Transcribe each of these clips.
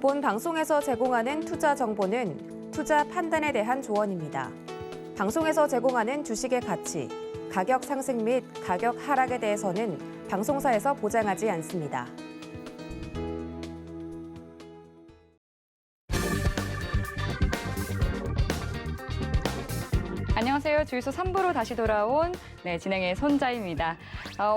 본 방송에서 제공하는 투자 정보는 투자 판단에 대한 조언입니다. 방송에서 제공하는 주식의 가치, 가격 상승 및 가격 하락에 대해서는 방송사에서 보장하지 않습니다. 안녕하세요. 주유소 3부로 다시 돌아온 진행의 손자입니다.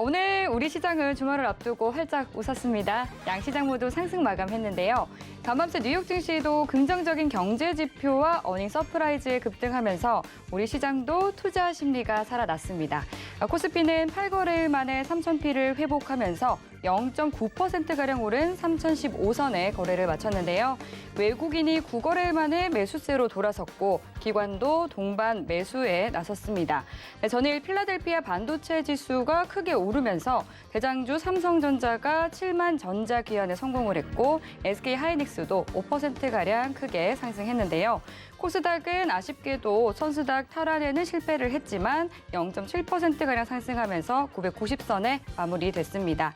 오늘 우리 시장은 주말을 앞두고 활짝 웃었습니다. 양 시장 모두 상승 마감했는데요. 간밤새 뉴욕 증시도 긍정적인 경제 지표와 어닝 서프라이즈에 급등하면서 우리 시장도 투자 심리가 살아났습니다. 코스피는 8거래일 만에 3,000피를 회복하면서 0.9%가량 오른 3,015선에 거래를 마쳤는데요. 외국인이 9거래일 만에 매수세로 돌아섰고 기관도 동반 매수에 나섰습니다. 전일 필라델피아 반도체 지수가 크게 오르면서 대장주 삼성전자가 7만 전자 귀환에 성공을 했고 SK하이닉스도 5%가량 크게 상승했는데요. 코스닥은 아쉽게도 선수닥 탈환에는 실패를 했지만 0.7%가량 상승하면서 990선에 마무리됐습니다.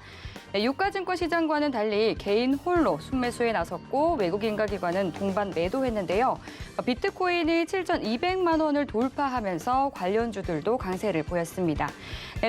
유가증권 시장과는 달리 개인 홀로 순매수에 나섰고 외국인과 기관은 동반 매도했는데요. 비트코인이 7,200만 원을 돌파하면서 관련주들도 강세를 보였습니다.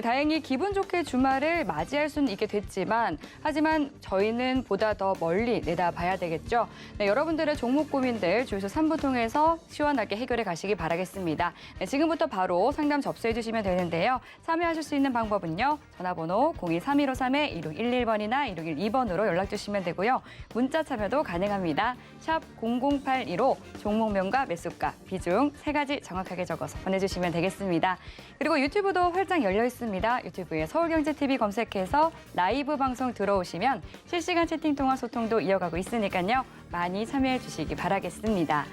다행히 기분 좋게 주말을 맞이할 수는 있게 됐지만 하지만 저희는 보다 더 멀리 내다봐야 되겠죠. 여러분들의 종목 고민들 주유소 3부 통해서 시원하게 해결해 가시기 바라겠습니다. 지금부터 바로 상담 접수해 주시면 되는데요. 참여하실 수 있는 방법은요. 전화번호 02-3253-1611번이나 1612번으로 연락 주시면 되고요. 문자 참여도 가능합니다. 샵 0082로 종목명과 매수가, 비중 3가지 정확하게 적어서 보내주시면 되겠습니다. 그리고 유튜브도 활짝 열려 있습니다. 유튜브에 서울경제TV 검색해서 라이브 방송 들어오시면 실시간 채팅 통화 소통도 이어가고 있으니까요. 많이 참여해 주시기 바라겠습니다.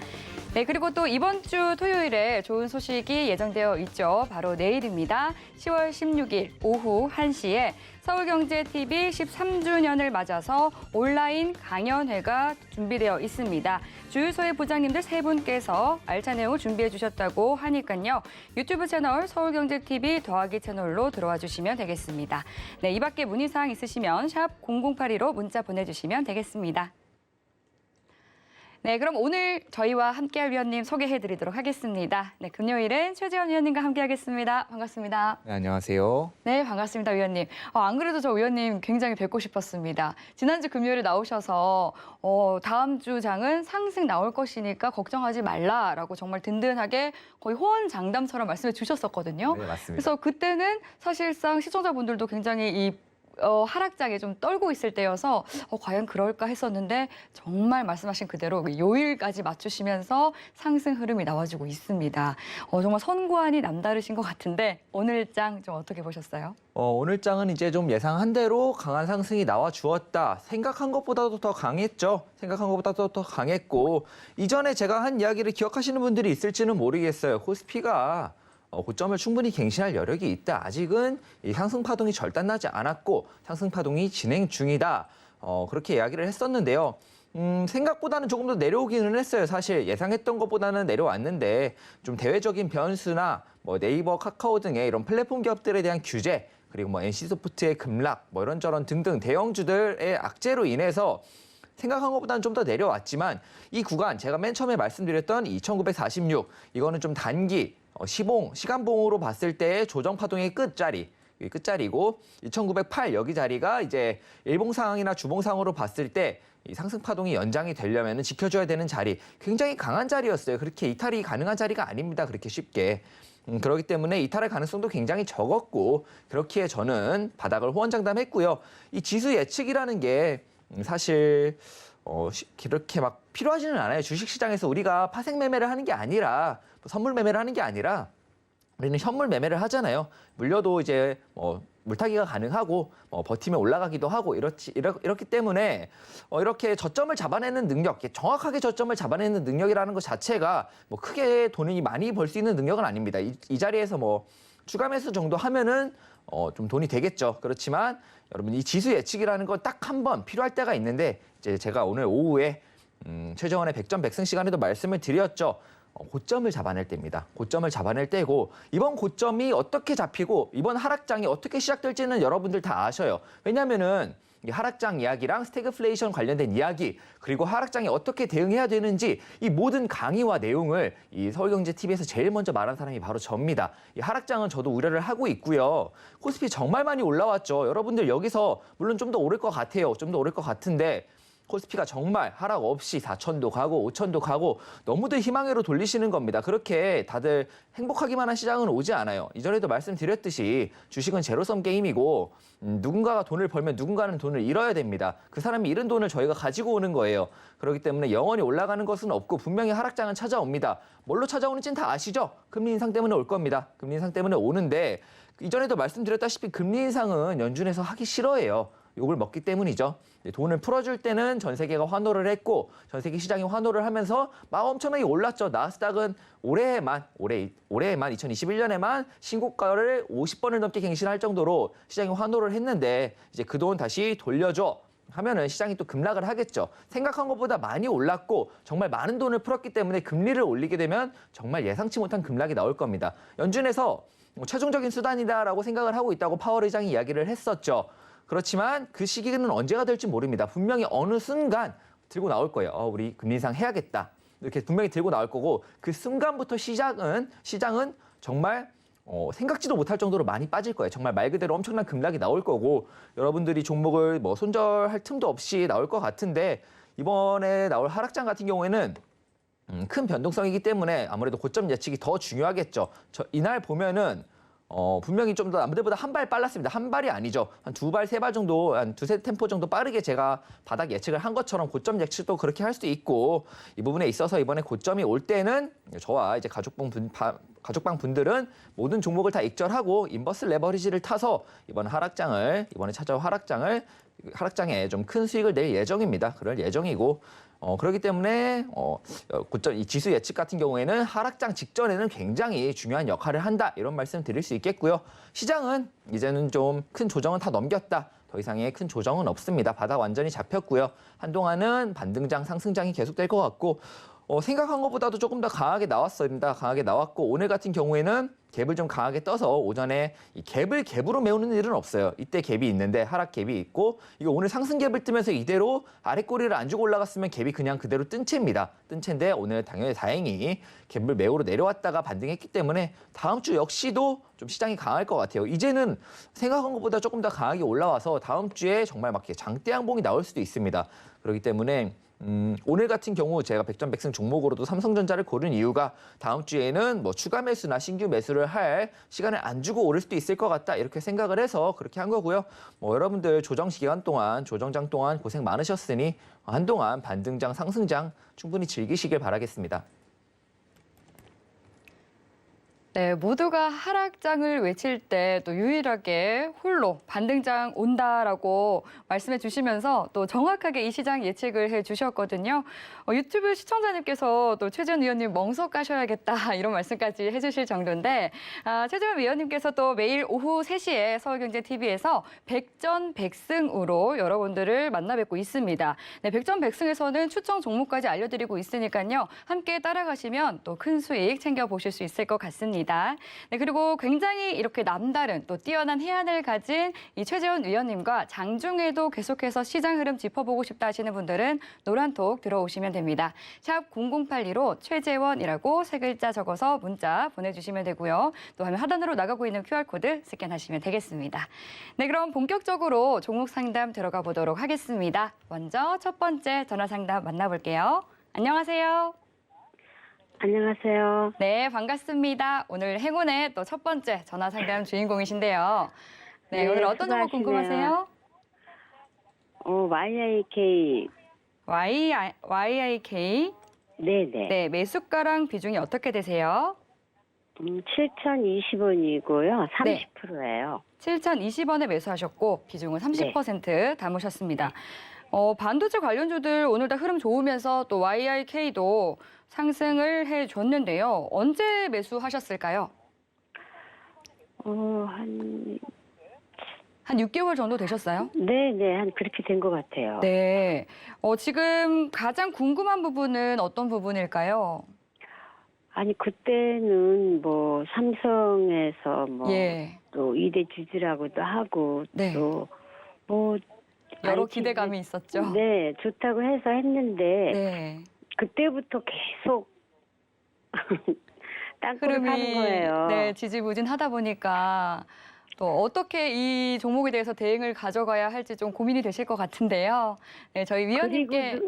그리고 또 이번 주 토요일에 좋은 소식이 예정되어 있죠. 바로 내일입니다. 10월 16일 오후 1시에 서울경제TV 13주년을 맞아서 온라인 강연회가 준비되어 있습니다. 주유소의 부장님들 3분께서 알찬 내용을 준비해 주셨다고 하니까요. 유튜브 채널 서울경제TV 더하기 채널로 들어와 주시면 되겠습니다. 이 밖에 문의사항 있으시면 샵 0082로 문자 보내주시면 되겠습니다. 그럼 오늘 저희와 함께할 위원님 소개해드리도록 하겠습니다. 금요일엔 최재원 위원님과 함께하겠습니다. 반갑습니다. 네, 안녕하세요. 네, 반갑습니다, 위원님. 안 그래도 저 위원님 굉장히 뵙고 싶었습니다. 지난주 금요일에 나오셔서 다음 주 장은 상승 나올 것이니까 걱정하지 말라라고 정말 든든하게 거의 호언장담처럼 말씀해 주셨었거든요. 네, 맞습니다. 그래서 그때는 사실상 시청자분들도 굉장히 이 하락장에 좀 떨고 있을 때여서 과연 그럴까 했었는데 정말 말씀하신 그대로 요일까지 맞추시면서 상승 흐름이 나와주고 있습니다. 정말 선구안이 남다르신 것 같은데 오늘 장 좀 어떻게 보셨어요? 오늘 장은 이제 좀 예상한 대로 강한 상승이 나와 주었다. 생각한 것보다도 더 강했죠. 생각한 것보다도 더 강했고 이전에 제가 한 이야기를 기억하시는 분들이 있을지는 모르겠어요. 코스피가 고점을 충분히 갱신할 여력이 있다. 아직은 이 상승 파동이 절단나지 않았고 상승 파동이 진행 중이다. 그렇게 이야기를 했었는데요. 생각보다는 조금 더 내려오기는 했어요. 사실 예상했던 것보다는 내려왔는데 좀 대외적인 변수나 뭐 네이버, 카카오 등의 이런 플랫폼 기업들에 대한 규제 그리고 뭐 NC소프트의 급락 뭐 이런저런 등등 대형주들의 악재로 인해서 생각한 것보다는 좀 더 내려왔지만 이 구간 제가 맨 처음에 말씀드렸던 2,946 이거는 좀 단기 시간봉으로 봤을 때의 조정 파동의 끝자리고 2,908 여기 자리가 이제 일봉상이나 주봉상으로 봤을 때 이 상승 파동이 연장이 되려면 지켜줘야 되는 자리 굉장히 강한 자리였어요. 그렇게 이탈이 가능한 자리가 아닙니다. 그렇게 쉽게. 그렇기 때문에 이탈할 가능성도 굉장히 적었고 그렇기에 저는 바닥을 호언장담했고요. 이 지수 예측이라는 게 사실 그렇게 막 필요하지는 않아요. 주식시장에서 우리가 파생 매매를 하는 게 아니라 선물 매매를 하는 게 아니라 우리는 현물 매매를 하잖아요. 물려도 이제 물타기가 가능하고 버티면 올라가기도 하고 이렇기 때문에 이렇게 저점을 잡아내는 능력, 정확하게 저점을 잡아내는 능력이라는 것 자체가 뭐 크게 돈이 많이 벌 수 있는 능력은 아닙니다. 이 자리에서 뭐 추가 매수 정도 하면은 좀 돈이 되겠죠. 그렇지만 여러분 이 지수 예측이라는 건 딱 한 번 필요할 때가 있는데 이제 제가 오늘 오후에 최정원의 100점 100승 시간에도 말씀을 드렸죠. 고점을 잡아낼 때입니다. 고점을 잡아낼 때고 이번 고점이 어떻게 잡히고 이번 하락장이 어떻게 시작될지는 여러분들 다 아셔요. 왜냐하면은 이 하락장 이야기랑 스태그플레이션 관련된 이야기, 그리고 하락장에 어떻게 대응해야 되는지 이 모든 강의와 내용을 이 서울경제TV에서 제일 먼저 말한 사람이 바로 저입니다. 이 하락장은 저도 우려를 하고 있고요. 코스피 정말 많이 올라왔죠. 여러분들 여기서 물론 좀 더 오를 것 같아요. 좀 더 오를 것 같은데 코스피가 정말 하락 없이 4천도 가고 5천도 가고 너무들 희망으로 돌리시는 겁니다. 그렇게 다들 행복하기만 한 시장은 오지 않아요. 이전에도 말씀드렸듯이 주식은 제로섬 게임이고 누군가가 돈을 벌면 누군가는 돈을 잃어야 됩니다. 그 사람이 잃은 돈을 저희가 가지고 오는 거예요. 그렇기 때문에 영원히 올라가는 것은 없고 분명히 하락장은 찾아옵니다. 뭘로 찾아오는지는 다 아시죠? 금리 인상 때문에 올 겁니다. 금리 인상 때문에 오는데 이전에도 말씀드렸다시피 금리 인상은 연준에서 하기 싫어해요. 욕을 먹기 때문이죠. 돈을 풀어줄 때는 전 세계가 환호를 했고 전 세계 시장이 환호를 하면서 막 엄청나게 올랐죠. 나스닥은 올해에만 2021년에만 신고가를 50번을 넘게 갱신할 정도로 시장이 환호를 했는데 이제 그 돈 다시 돌려줘 하면은 시장이 또 급락을 하겠죠. 생각한 것보다 많이 올랐고 정말 많은 돈을 풀었기 때문에 금리를 올리게 되면 정말 예상치 못한 급락이 나올 겁니다. 연준에서 최종적인 수단이다라고 생각을 하고 있다고 파월 의장이 이야기를 했었죠. 그렇지만 그 시기는 언제가 될지 모릅니다. 분명히 어느 순간 들고 나올 거예요. 우리 금리 인상 해야겠다. 이렇게 분명히 들고 나올 거고 그 순간부터 시장은 정말 생각지도 못할 정도로 많이 빠질 거예요. 정말 말 그대로 엄청난 급락이 나올 거고 여러분들이 종목을 뭐 손절할 틈도 없이 나올 것 같은데 이번에 나올 하락장 같은 경우에는 큰 변동성이기 때문에 아무래도 고점 예측이 더 중요하겠죠. 이날 보면은 분명히 좀 더 남들보다 한 발 빨랐습니다. 한 발이 아니죠. 한 두 발, 세 발 정도, 한 두세 템포 정도 빠르게 제가 바닥 예측을 한 것처럼 고점 예측도 그렇게 할 수도 있고 이 부분에 있어서 이번에 고점이 올 때는 저와 이제 가족방 분들은 모든 종목을 다 익절하고 인버스 레버리지를 타서 이번에 찾아올 하락장에 좀 큰 수익을 낼 예정입니다. 그럴 예정이고 그렇기 때문에 고점 이 지수 예측 같은 경우에는 하락장 직전에는 굉장히 중요한 역할을 한다 이런 말씀 드릴 수 있겠고요. 시장은 이제는 좀 큰 조정은 다 넘겼다. 더 이상의 큰 조정은 없습니다. 바닥 완전히 잡혔고요. 한동안은 반등장 상승장이 계속될 것 같고 생각한 것보다도 조금 더 강하게 나왔습니다. 강하게 나왔고 오늘 같은 경우에는 갭을 좀 강하게 떠서 오전에 이 갭을 갭으로 메우는 일은 없어요. 이때 갭이 있는데 하락 갭이 있고 이거 오늘 상승 갭을 뜨면서 이대로 아래 꼬리를 안 주고 올라갔으면 갭이 그냥 그대로 뜬 채입니다. 뜬 채인데 오늘 당연히 다행히 갭을 메우러 내려왔다가 반등했기 때문에 다음 주 역시도 좀 시장이 강할 것 같아요. 이제는 생각한 것보다 조금 더 강하게 올라와서 다음 주에 정말 막 장대 양봉이 나올 수도 있습니다. 그렇기 때문에 오늘 같은 경우 제가 백전백승 종목으로도 삼성전자를 고른 이유가 다음 주에는 뭐 추가 매수나 신규 매수를 할 시간을 안 주고 오를 수도 있을 것 같다 이렇게 생각을 해서 그렇게 한 거고요. 여러분들 조정 기간 동안 조정장 동안 고생 많으셨으니 한동안 반등장 상승장 충분히 즐기시길 바라겠습니다. 네, 모두가 하락장을 외칠 때 또 유일하게 홀로 반등장 온다라고 말씀해 주시면서 또 정확하게 이 시장 예측을 해 주셨거든요. 유튜브 시청자님께서 또 최재원 위원님 멍석 까셔야겠다 이런 말씀까지 해 주실 정도인데 최재원 위원님께서 또 매일 오후 3시에 서울경제TV에서 백전백승으로 여러분들을 만나 뵙고 있습니다. 네, 백전백승에서는 추천 종목까지 알려드리고 있으니까요. 함께 따라가시면 또 큰 수익 챙겨보실 수 있을 것 같습니다. 네, 그리고 굉장히 이렇게 남다른 또 뛰어난 해안을 가진 이 최재원 위원님과 장중에도 계속해서 시장 흐름 짚어보고 싶다 하시는 분들은 노란톡 들어오시면 됩니다. 샵 0082로 최재원이라고 3글자 적어서 문자 보내주시면 되고요. 또 화면 하단으로 나가고 있는 QR코드 스캔하시면 되겠습니다. 네, 그럼 본격적으로 종목 상담 들어가 보도록 하겠습니다. 먼저 첫 번째 전화 상담 만나볼게요. 안녕하세요. 안녕하세요. 네, 반갑습니다. 오늘 행운의 또 첫 번째 전화 상담 주인공이신데요. 네, 네, 오늘 어떤 종목 수고하시네요. 궁금하세요? YIK. YIK. 네네. 네, 매수가랑 비중이 어떻게 되세요? 7,020원이고요. 네. 30%예요. 7,020원에 매수하셨고 비중은 30% 담으셨습니다. 반도체 관련주들 오늘 다 흐름 좋으면서 또 YIK도 상승을 해줬는데요. 언제 매수하셨을까요? 한 6개월 정도 되셨어요? 네네. 한 그렇게 된 것 같아요. 네. 지금 가장 궁금한 부분은 어떤 부분일까요? 아니, 그때는 뭐 삼성에서 뭐 예. 또 2대 주주라고도 하고 네. 또 뭐 여러 아니, 기대감이 있었죠. 네, 좋다고 해서 했는데 네. 그때부터 계속 땅굴을 파는 거예요. 네, 지지부진하다 보니까 또 어떻게 이 종목에 대해서 대응을 가져가야 할지 좀 고민이 되실 것 같은데요. 네, 저희 위원님께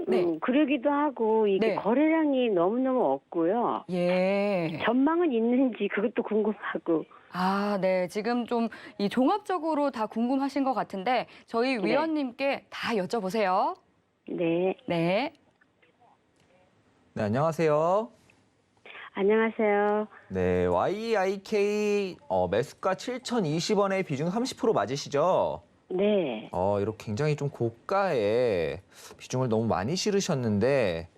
그러기도 하고 이게 네. 거래량이 너무너무 없고요. 예. 전망은 있는지 그것도 궁금하고. 아, 네. 지금 좀 이 종합적으로 다 궁금하신 것 같은데 저희 네. 위원님께 다 여쭤보세요. 네, 네. 네, 안녕하세요. 안녕하세요. 네, YIK 매수가 7,020원에 비중 30% 맞으시죠? 네, 이렇게 굉장히 좀 고가에 비중을 너무 많이 실으셨는데,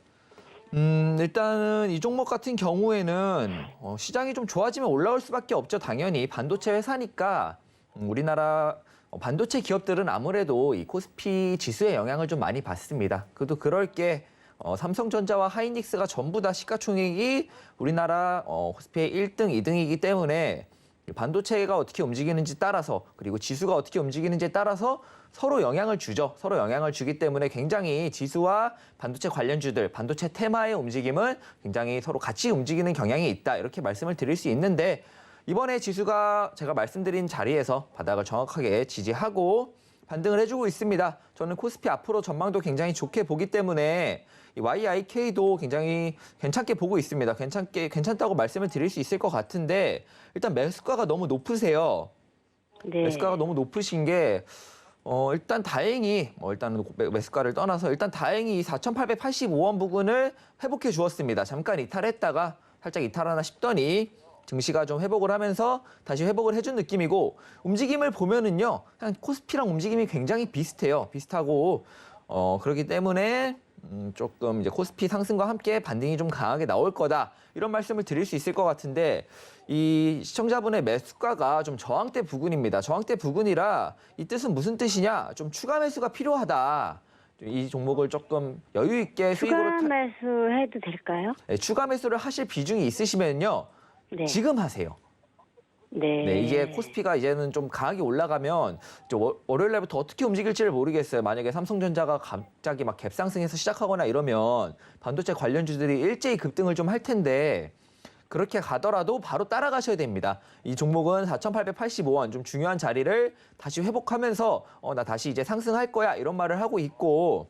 일단은 이 종목 같은 경우에는 시장이 좀 좋아지면 올라올 수밖에 없죠. 당연히 반도체 회사니까 우리나라 반도체 기업들은 아무래도 이 코스피 지수의 영향을 좀 많이 받습니다. 그래도 그럴 게 삼성전자와 하이닉스가 전부 다 시가총액이 우리나라 코스피의 1등, 2등이기 때문에 반도체가 어떻게 움직이는지 따라서 그리고 지수가 어떻게 움직이는지에 따라서 서로 영향을 주죠. 서로 영향을 주기 때문에 굉장히 지수와 반도체 관련주들, 반도체 테마의 움직임은 굉장히 서로 같이 움직이는 경향이 있다. 이렇게 말씀을 드릴 수 있는데 이번에 지수가 제가 말씀드린 자리에서 바닥을 정확하게 지지하고 반등을 해주고 있습니다. 저는 코스피 앞으로 전망도 굉장히 좋게 보기 때문에 이 YIK도 굉장히 괜찮게 보고 있습니다. 괜찮다고 말씀을 드릴 수 있을 것 같은데 일단 매수가가 너무 높으세요. 네. 매수가가 너무 높으신 게 일단 다행히 일단은 매수가를 떠나서 일단 다행히 이 4,885원 부근을 회복해 주었습니다. 잠깐 이탈했다가 살짝 이탈하나 싶더니 증시가 좀 회복을 하면서 다시 회복을 해준 느낌이고 움직임을 보면은요, 그냥 코스피랑 움직임이 굉장히 비슷해요. 비슷하고 그렇기 때문에 조금 이제 코스피 상승과 함께 반등이 좀 강하게 나올 거다 이런 말씀을 드릴 수 있을 것 같은데 이 시청자분의 매수가가 좀 저항대 부근입니다. 저항대 부근이라 이 뜻은 무슨 뜻이냐? 좀 추가 매수가 필요하다. 이 종목을 조금 여유 있게 추가 수익으로 매수해도 될까요? 네, 추가 매수를 하실 비중이 있으시면요. 네. 지금 하세요. 네. 네, 이게 코스피가 이제는 좀 강하게 올라가면 월요일 날부터 어떻게 움직일지를 모르겠어요. 만약에 삼성전자가 갑자기 막 갭상승해서 시작하거나 이러면 반도체 관련주들이 일제히 급등을 좀 할 텐데 그렇게 가더라도 바로 따라가셔야 됩니다. 이 종목은 4,885원 좀 중요한 자리를 다시 회복하면서 나 다시 이제 상승할 거야 이런 말을 하고 있고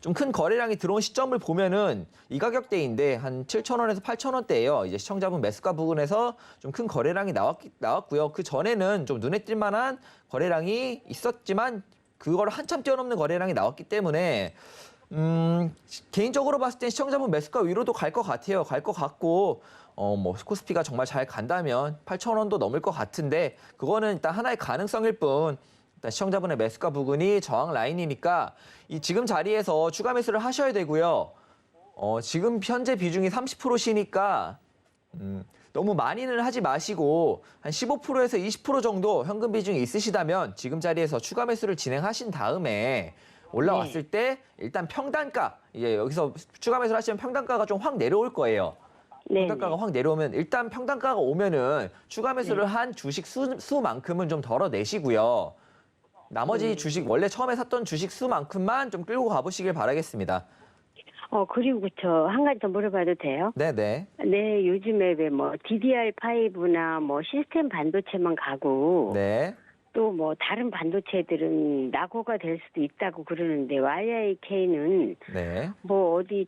좀 큰 거래량이 들어온 시점을 보면은 이 가격대인데 한 7,000원에서 8,000원대예요. 이제 시청자분 매수가 부근에서 좀 큰 거래량이 나왔고요. 그 전에는 좀 눈에 띌 만한 거래량이 있었지만 그걸 한참 뛰어넘는 거래량이 나왔기 때문에 개인적으로 봤을 땐 시청자분 매수가 위로도 갈 것 같아요. 갈 것 같고 코스피가 정말 잘 간다면 8,000원도 넘을 것 같은데 그거는 일단 하나의 가능성일 뿐. 일단 시청자분의 매수가 부근이 저항 라인이니까 이 지금 자리에서 추가 매수를 하셔야 되고요. 지금 현재 비중이 30%시니까 너무 많이는 하지 마시고 한 15%에서 20% 정도 현금 비중이 있으시다면 지금 자리에서 추가 매수를 진행하신 다음에 올라왔을 때 일단 평단가 이제 여기서 추가 매수를 하시면 평단가가 좀 확 내려올 거예요. 네. 평단가가 확 내려오면 일단 평단가가 오면은 추가 매수를 한 주식 수만큼은 좀 덜어내시고요. 나머지 주식 원래 처음에 샀던 주식 수만큼만 좀 끌고 가보시길 바라겠습니다. 그리고 저 한 가지 더 물어봐도 돼요? 네네. 네, 요즘에 왜 DDR5나 시스템 반도체만 가고 네. 또 다른 반도체들은 낙오가 될 수도 있다고 그러는데 YIK는 네. 어디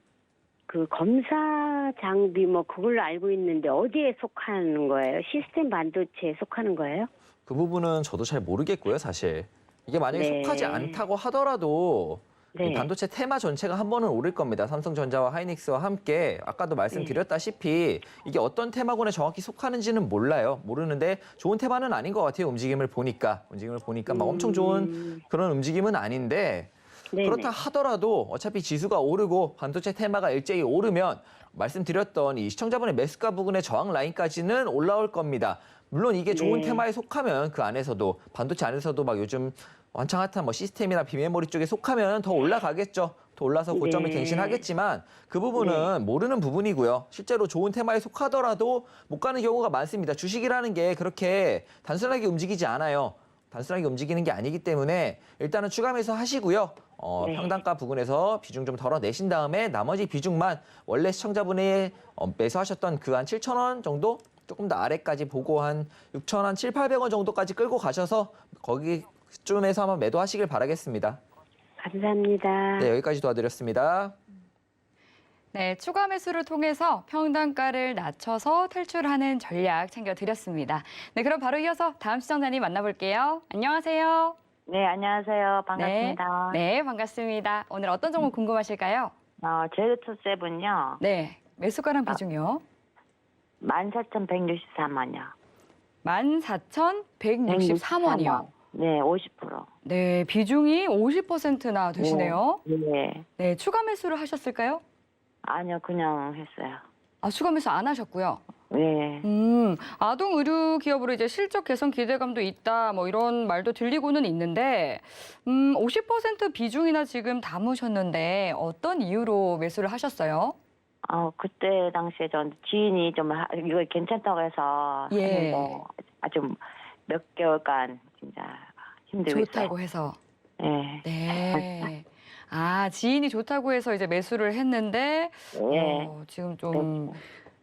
그 검사 장비 그걸로 알고 있는데 어디에 속하는 거예요? 시스템 반도체에 속하는 거예요? 그 부분은 저도 잘 모르겠고요, 사실. 이게 만약에 네. 속하지 않다고 하더라도 네. 이 반도체 테마 전체가 한 번은 오를 겁니다. 삼성전자와 하이닉스와 함께 아까도 말씀드렸다시피 이게 어떤 테마군에 정확히 속하는지는 몰라요. 모르는데 좋은 테마는 아닌 것 같아요. 움직임을 보니까 막 엄청 좋은 그런 움직임은 아닌데 네네. 그렇다 하더라도 어차피 지수가 오르고 반도체 테마가 일제히 오르면 말씀드렸던 이 시청자분의 매수가 부근의 저항 라인까지는 올라올 겁니다. 물론 이게 좋은 네. 테마에 속하면 그 안에서도 반도체 안에서도 막 요즘 한창 핫한 시스템이나 비메모리 쪽에 속하면 더 올라가겠죠. 더 올라서 고점을 네. 갱신하겠지만 그 부분은 모르는 부분이고요. 실제로 좋은 테마에 속하더라도 못 가는 경우가 많습니다. 주식이라는 게 그렇게 단순하게 움직이지 않아요. 단순하게 움직이는 게 아니기 때문에 일단은 추가 매수 하시고요. 네. 평단가 부근에서 비중 좀 덜어내신 다음에 나머지 비중만 원래 시청자분이 매수하셨던 그 한 7,000원 정도 조금 더 아래까지 보고 한 6,000원, 7,800원 정도까지 끌고 가셔서 거기쯤에서 한번 매도하시길 바라겠습니다. 감사합니다. 네, 여기까지 도와드렸습니다. 네, 추가 매수를 통해서 평단가를 낮춰서 탈출하는 전략 챙겨드렸습니다. 네, 그럼 바로 이어서 다음 시청자님 만나볼게요. 안녕하세요. 네, 안녕하세요. 반갑습니다. 네, 반갑습니다. 오늘 어떤 종목 궁금하실까요? 제르투세븐요. 네, 매수가랑 비중이요. 14,163원이요. 14,163원이요. 네, 50%. 네, 비중이 50%나 되시네요. 네. 네, 추가 매수를 하셨을까요? 아니요, 그냥 했어요. 아, 추가 매수 안 하셨고요. 네. 아동 의류 기업으로 이제 실적 개선 기대감도 있다, 뭐 이런 말도 들리고는 있는데, 50% 비중이나 지금 담으셨는데 어떤 이유로 매수를 하셨어요? 그때 당시에 전 지인이 좀 이거 괜찮다고 해서 예. 했는데 아주 몇 개월간 진짜 힘들고 좋다고 해서. 있어요. 네. 네. 아, 지인이 좋다고 해서 이제 매수를 했는데, 네. 지금 좀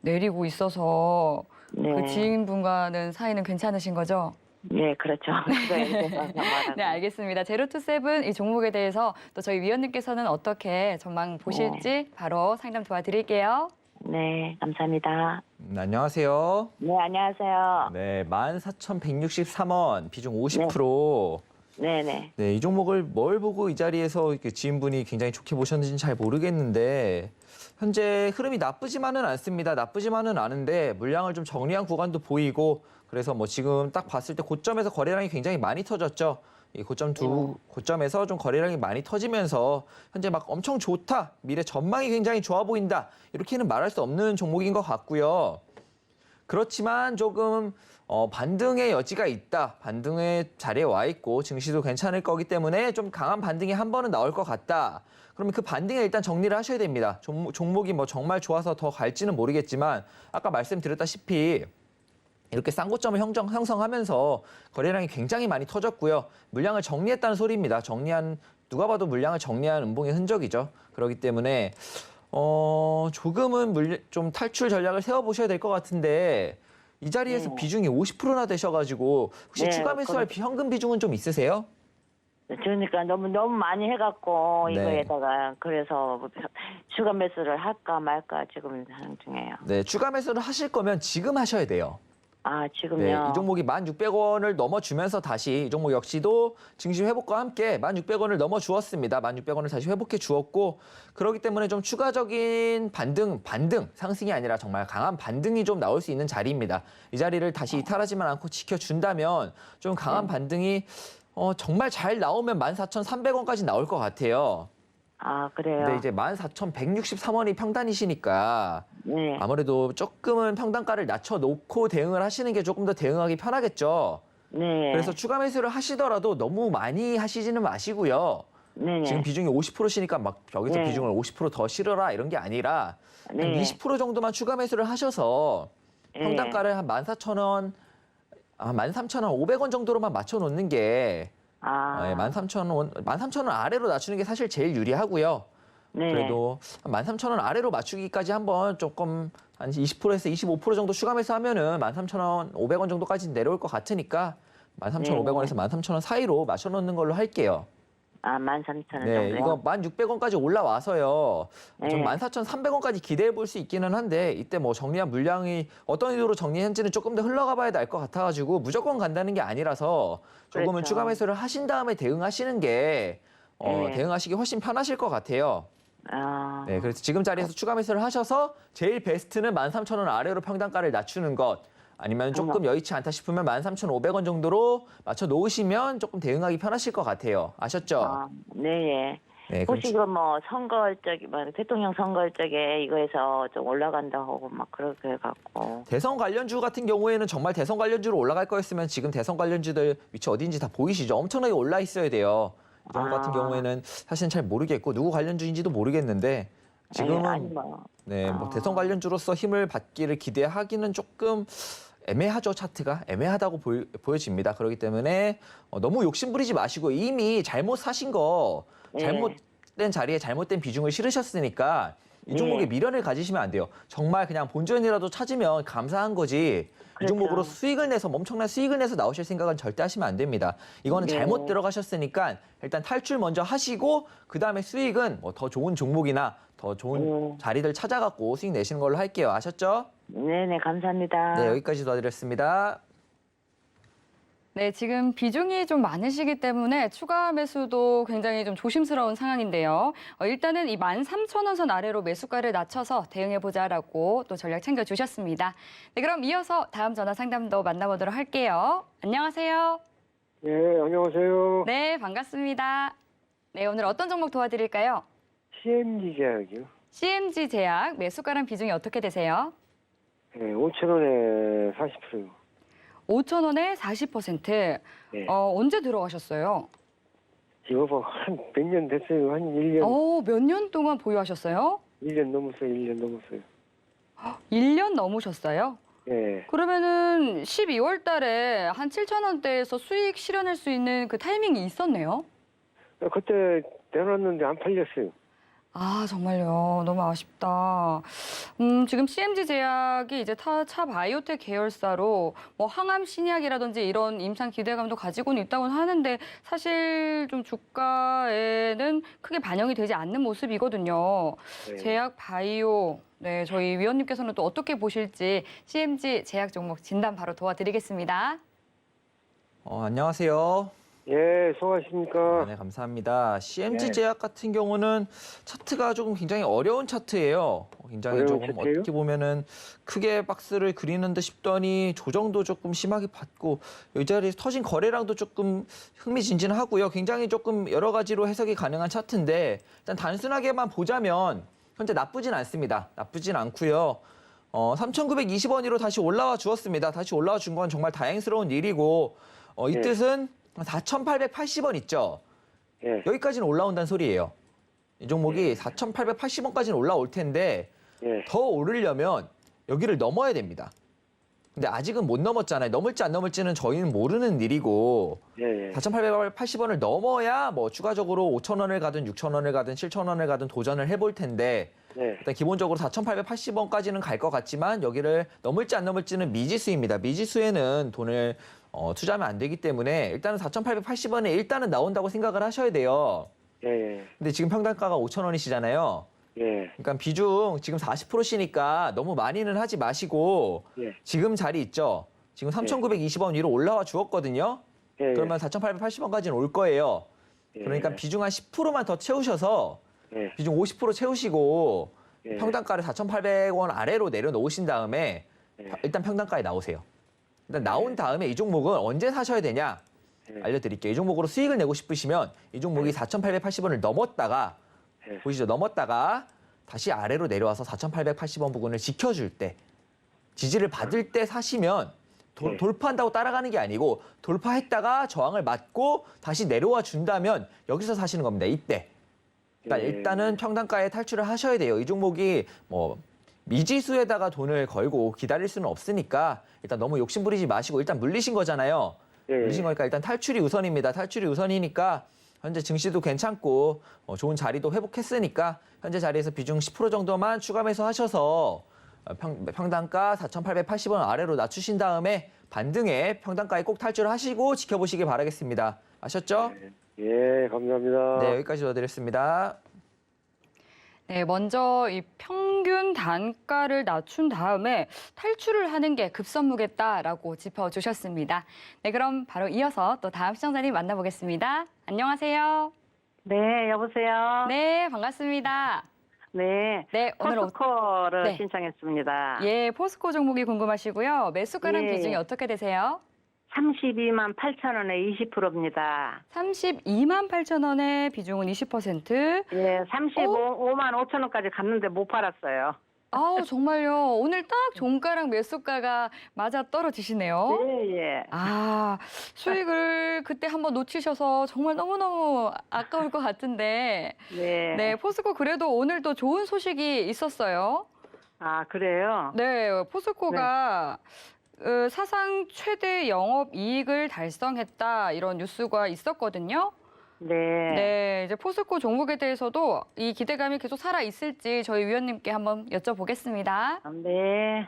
내리고 있어서 네. 그 지인분과는 사이는 괜찮으신 거죠? 네, 그렇죠. 그거에 대해서 말하고. 네, 알겠습니다. 제로투세븐 이 종목에 대해서 또 저희 위원님께서는 어떻게 전망 보실지 바로 상담 도와드릴게요. 네, 감사합니다. 안녕하세요. 네, 안녕하세요. 네, 14,163원, 비중 50%. 네네. 네, 이 종목을 뭘 보고 이 자리에서 이렇게 지인분이 굉장히 좋게 보셨는지는 잘 모르겠는데 현재 흐름이 나쁘지만은 않습니다. 나쁘지만은 않은데 물량을 좀 정리한 구간도 보이고 그래서 뭐 지금 딱 봤을 때 고점에서 거래량이 굉장히 많이 터졌죠. 이 고점에서 좀 거래량이 많이 터지면서 현재 막 엄청 좋다, 미래 전망이 굉장히 좋아 보인다 이렇게는 말할 수 없는 종목인 것 같고요. 그렇지만 조금 반등의 여지가 있다. 반등의 자리에 와 있고 증시도 괜찮을 거기 때문에 좀 강한 반등이 한 번은 나올 것 같다. 그러면 그 반등에 일단 정리를 하셔야 됩니다. 종목이 뭐 정말 좋아서 더 갈지는 모르겠지만 아까 말씀드렸다시피 이렇게 쌍고점을 형성하면서 거래량이 굉장히 많이 터졌고요. 물량을 정리했다는 소리입니다. 누가 봐도 물량을 정리한 음봉의 흔적이죠. 그렇기 때문에 조금은 좀 탈출 전략을 세워보셔야 될 것 같은데 이 자리에서 네. 비중이 50%나 되셔가지고 혹시 네, 추가 매수할 현금 비중은 좀 있으세요? 그러니까 너무 많이 해갖고 네. 이거에다가 그래서 추가 매수를 할까 말까 지금 하는 중이에요. 네, 추가 매수를 하실 거면 지금 하셔야 돼요. 지금요. 네, 이 종목이 1,600원을 넘어주면서 다시 이 종목 역시도 증시 회복과 함께 1,600원을 넘어주었습니다. 1,600원을 다시 회복해 주었고 그렇기 때문에 좀 추가적인 반등, 상승이 아니라 정말 강한 반등이 좀 나올 수 있는 자리입니다. 이 자리를 다시 이탈하지만 않고 지켜준다면 좀 강한 반등이 정말 잘 나오면 14,300원까지 나올 것 같아요. 그래요. 근데 이제 14,163원이 평단이시니까 네. 아무래도 조금은 평단가를 낮춰놓고 대응을 하시는 게 조금 더 대응하기 편하겠죠. 네. 그래서 추가 매수를 하시더라도 너무 많이 하시지는 마시고요. 네네. 지금 비중이 50%시니까 막 여기서 네. 비중을 50% 더 실어라 이런 게 아니라 한 네. 20% 정도만 추가 매수를 하셔서 네. 평단가를 한 14,000원, 13,500원 정도로만 맞춰놓는 게 13,000원 아래로 낮추는 게 사실 제일 유리하고요. 네. 그래도 13,000원 아래로 맞추기까지 한번 조금 한 20%에서 25% 정도 추가 매수하면은 13,000원, 500원 정도까지 내려올 것 같으니까 13,500원에서 13,000원 사이로 맞춰놓는 걸로 할게요. 13,000원 네, 정도요? 이거 1,600원까지 올라와서요. 좀 네. 14,300원까지 기대해 볼 수 있기는 한데 이때 뭐 정리한 물량이 어떤 의도로 정리했는지는 조금 더 흘러가 봐야 알 것 같아가지고 무조건 간다는 게 아니라서 조금은 그렇죠. 추가 매수를 하신 다음에 대응하시는 게 네. 대응하시기 훨씬 편하실 것 같아요. 네, 그래서 지금 자리에서 추가 매수를 하셔서 제일 베스트는 13,000원 아래로 평단가를 낮추는 것. 아니면 조금 여의치 않다 싶으면 13,500원 정도로 맞춰 놓으시면 조금 대응하기 편하실 것 같아요. 아셨죠? 네. 네, 혹시 뭐 선거 쪽에 대통령 선거 쪽에 이거에서 좀 올라간다 하고 막 그렇게 갖고 대선 관련주 같은 경우에는 정말 대선 관련주로 올라갈 거였으면 지금 대선 관련주들 위치 어디인지 다 보이시죠? 엄청나게 올라 있어야 돼요. 이런 것 같은 경우에는 사실은 잘 모르겠고 누구 관련주인지도 모르겠는데 지금은 아니 뭐. 뭐 대선 관련주로서 힘을 받기를 기대하기는 조금 애매하죠. 차트가 애매하다고 보여집니다. 그렇기 때문에 너무 욕심부리지 마시고 이미 잘못 사신 거 네. 잘못된 자리에 잘못된 비중을 실으셨으니까 이 종목에 네. 미련을 가지시면 안 돼요. 정말 그냥 본전이라도 찾으면 감사한 거지. 이 그렇죠. 종목으로 수익을 내서 엄청난 수익을 내서 나오실 생각은 절대 하시면 안 됩니다. 이거는 네. 잘못 들어가셨으니까 일단 탈출 먼저 하시고 그다음에 수익은 뭐 더 좋은 종목이나 더 좋은 자리들 찾아갖고 수익 내시는 걸로 할게요. 아셨죠? 네네, 감사합니다. 네, 여기까지 도와드렸습니다. 네, 지금 비중이 좀 많으시기 때문에 추가 매수도 굉장히 좀 조심스러운 상황인데요. 일단은 이 13,000원 선 아래로 매수가를 낮춰서 대응해보자라고 또 전략 챙겨주셨습니다. 네, 그럼 이어서 다음 전화 상담도 만나보도록 할게요. 안녕하세요. 네, 안녕하세요. 네, 반갑습니다. 네, 오늘 어떤 종목 도와드릴까요? CMG 제약이요. CMG 제약 매수가랑 비중이 어떻게 되세요? 네, 5,000원에 40%요. 5,000원에 40%. 네. 언제 들어가셨어요? 이거 뭐 한 100년 됐어요. 한 1년, 몇 년 동안 보유하셨어요? 1년 넘었어요. 1년 넘었어요. 1년 넘으셨어요? 네, 그러면은 12월 달에 한 7,000원대에서 수익 실현할 수 있는 그 타이밍이 있었네요. 그때 내놨는데 안 팔렸어요. 아, 정말요. 너무 아쉽다. 지금 CMG 제약이 이제 차 바이오텍 계열사로 뭐 항암 신약이라든지 이런 임상 기대감도 가지고는 있다고 하는데 사실 좀 주가에는 크게 반영이 되지 않는 모습이거든요. 네. 제약 바이오. 네, 저희 위원님께서는 또 어떻게 보실지 CMG 제약 종목 진단 바로 도와드리겠습니다. 안녕하세요. 예, 수고하십니까. 네, 감사합니다. CMG 네. 제약 같은 경우는 차트가 조금 굉장히 어려운 차트예요. 굉장히 어려운 조금 차트예요? 어떻게 보면은 크게 박스를 그리는 듯 싶더니 조정도 조금 심하게 받고 이 자리에서 터진 거래량도 조금 흥미진진하고요. 굉장히 조금 여러 가지로 해석이 가능한 차트인데 일단 단순하게만 보자면 현재 나쁘진 않습니다. 나쁘진 않고요. 3,920원으로 다시 올라와 주었습니다. 다시 올라와 준 건 정말 다행스러운 일이고 이 네. 뜻은 4,880원 있죠. 예, 여기까지는 올라온다는 소리예요. 이 종목이 4,880원까지는 올라올 텐데 예, 더 오르려면 여기를 넘어야 됩니다. 근데 아직은 못 넘었잖아요. 넘을지 안 넘을지는 저희는 모르는 일이고 예, 예. 4,880원을 넘어야 뭐 추가적으로 5,000원을 가든 6,000원을 가든 7,000원을 가든 도전을 해볼 텐데 네, 일단 기본적으로 4,880원까지는 갈 것 같지만 여기를 넘을지 안 넘을지는 미지수입니다. 미지수에는 돈을 투자하면 안 되기 때문에 일단은 4,880원에 일단은 나온다고 생각을 하셔야 돼요. 예, 예, 근데 지금 평단가가 5,000원이시잖아요. 예, 그러니까 비중 지금 40%시니까 너무 많이는 하지 마시고 예, 지금 자리 있죠. 지금 3,920원 위로 올라와 주었거든요. 예. 그러면 4,880원까지는 올 거예요. 예, 그러니까 비중 한 10%만 더 채우셔서 예, 비중 50% 채우시고 예. 평단가를 4,800원 아래로 내려놓으신 다음에 예. 일단 평단가에 나오세요. 일단 나온 다음에 이 종목은 언제 사셔야 되냐 예. 알려드릴게요. 이 종목으로 수익을 내고 싶으시면 이 종목이 4,880원을 넘었다가 예. 보시죠. 넘었다가 다시 아래로 내려와서 4,880원 부근을 지켜줄 때 지지를 받을 때 사시면 네. 돌파한다고 따라가는 게 아니고 돌파했다가 저항을 맞고 다시 내려와 준다면 여기서 사시는 겁니다. 이때. 그러니까 예. 일단은 평단가에 탈출을 하셔야 돼요. 이 종목이 뭐 미지수에다가 돈을 걸고 기다릴 수는 없으니까 일단 너무 욕심부리지 마시고 일단 물리신 거잖아요. 예. 물리신 거니까 일단 탈출이 우선입니다. 탈출이 우선이니까 현재 증시도 괜찮고 좋은 자리도 회복했으니까 현재 자리에서 비중 10% 정도만 추가 매수하셔서 평단가 4,880원 아래로 낮추신 다음에 반등에 평단가에 꼭 탈출하시고 지켜보시길 바라겠습니다. 아셨죠? 예, 감사합니다. 네, 여기까지 도와드렸습니다. 네, 먼저 이 평균 단가를 낮춘 다음에 탈출을 하는 게 급선무겠다라고 짚어주셨습니다. 네, 그럼 바로 이어서 또 다음 시청자님 만나보겠습니다. 안녕하세요. 네, 여보세요. 네, 반갑습니다. 네, 네, 오늘 포스코를 네. 신청했습니다. 예, 포스코 종목이 궁금하시고요. 매수가랑 예. 비중이 어떻게 되세요? 32만 8천 원에 20%입니다. 32만 8천 원에 비중은 20%. 예, 35만 5천 원까지 갔는데 못 팔았어요. 아우, 정말요. 오늘 딱 종가랑 매수가가 맞아 떨어지시네요. 예, 예. 아, 수익을 그때 한번 놓치셔서 정말 너무너무 아까울 것 같은데. 네. 네, 포스코 그래도 오늘 또 좋은 소식이 있었어요. 아, 그래요? 네, 포스코가 사상 최대 영업 이익을 달성했다 이런 뉴스가 있었거든요. 네. 네, 이제 포스코 종목에 대해서도 이 기대감이 계속 살아 있을지 저희 위원님께 한번 여쭤보겠습니다. 네.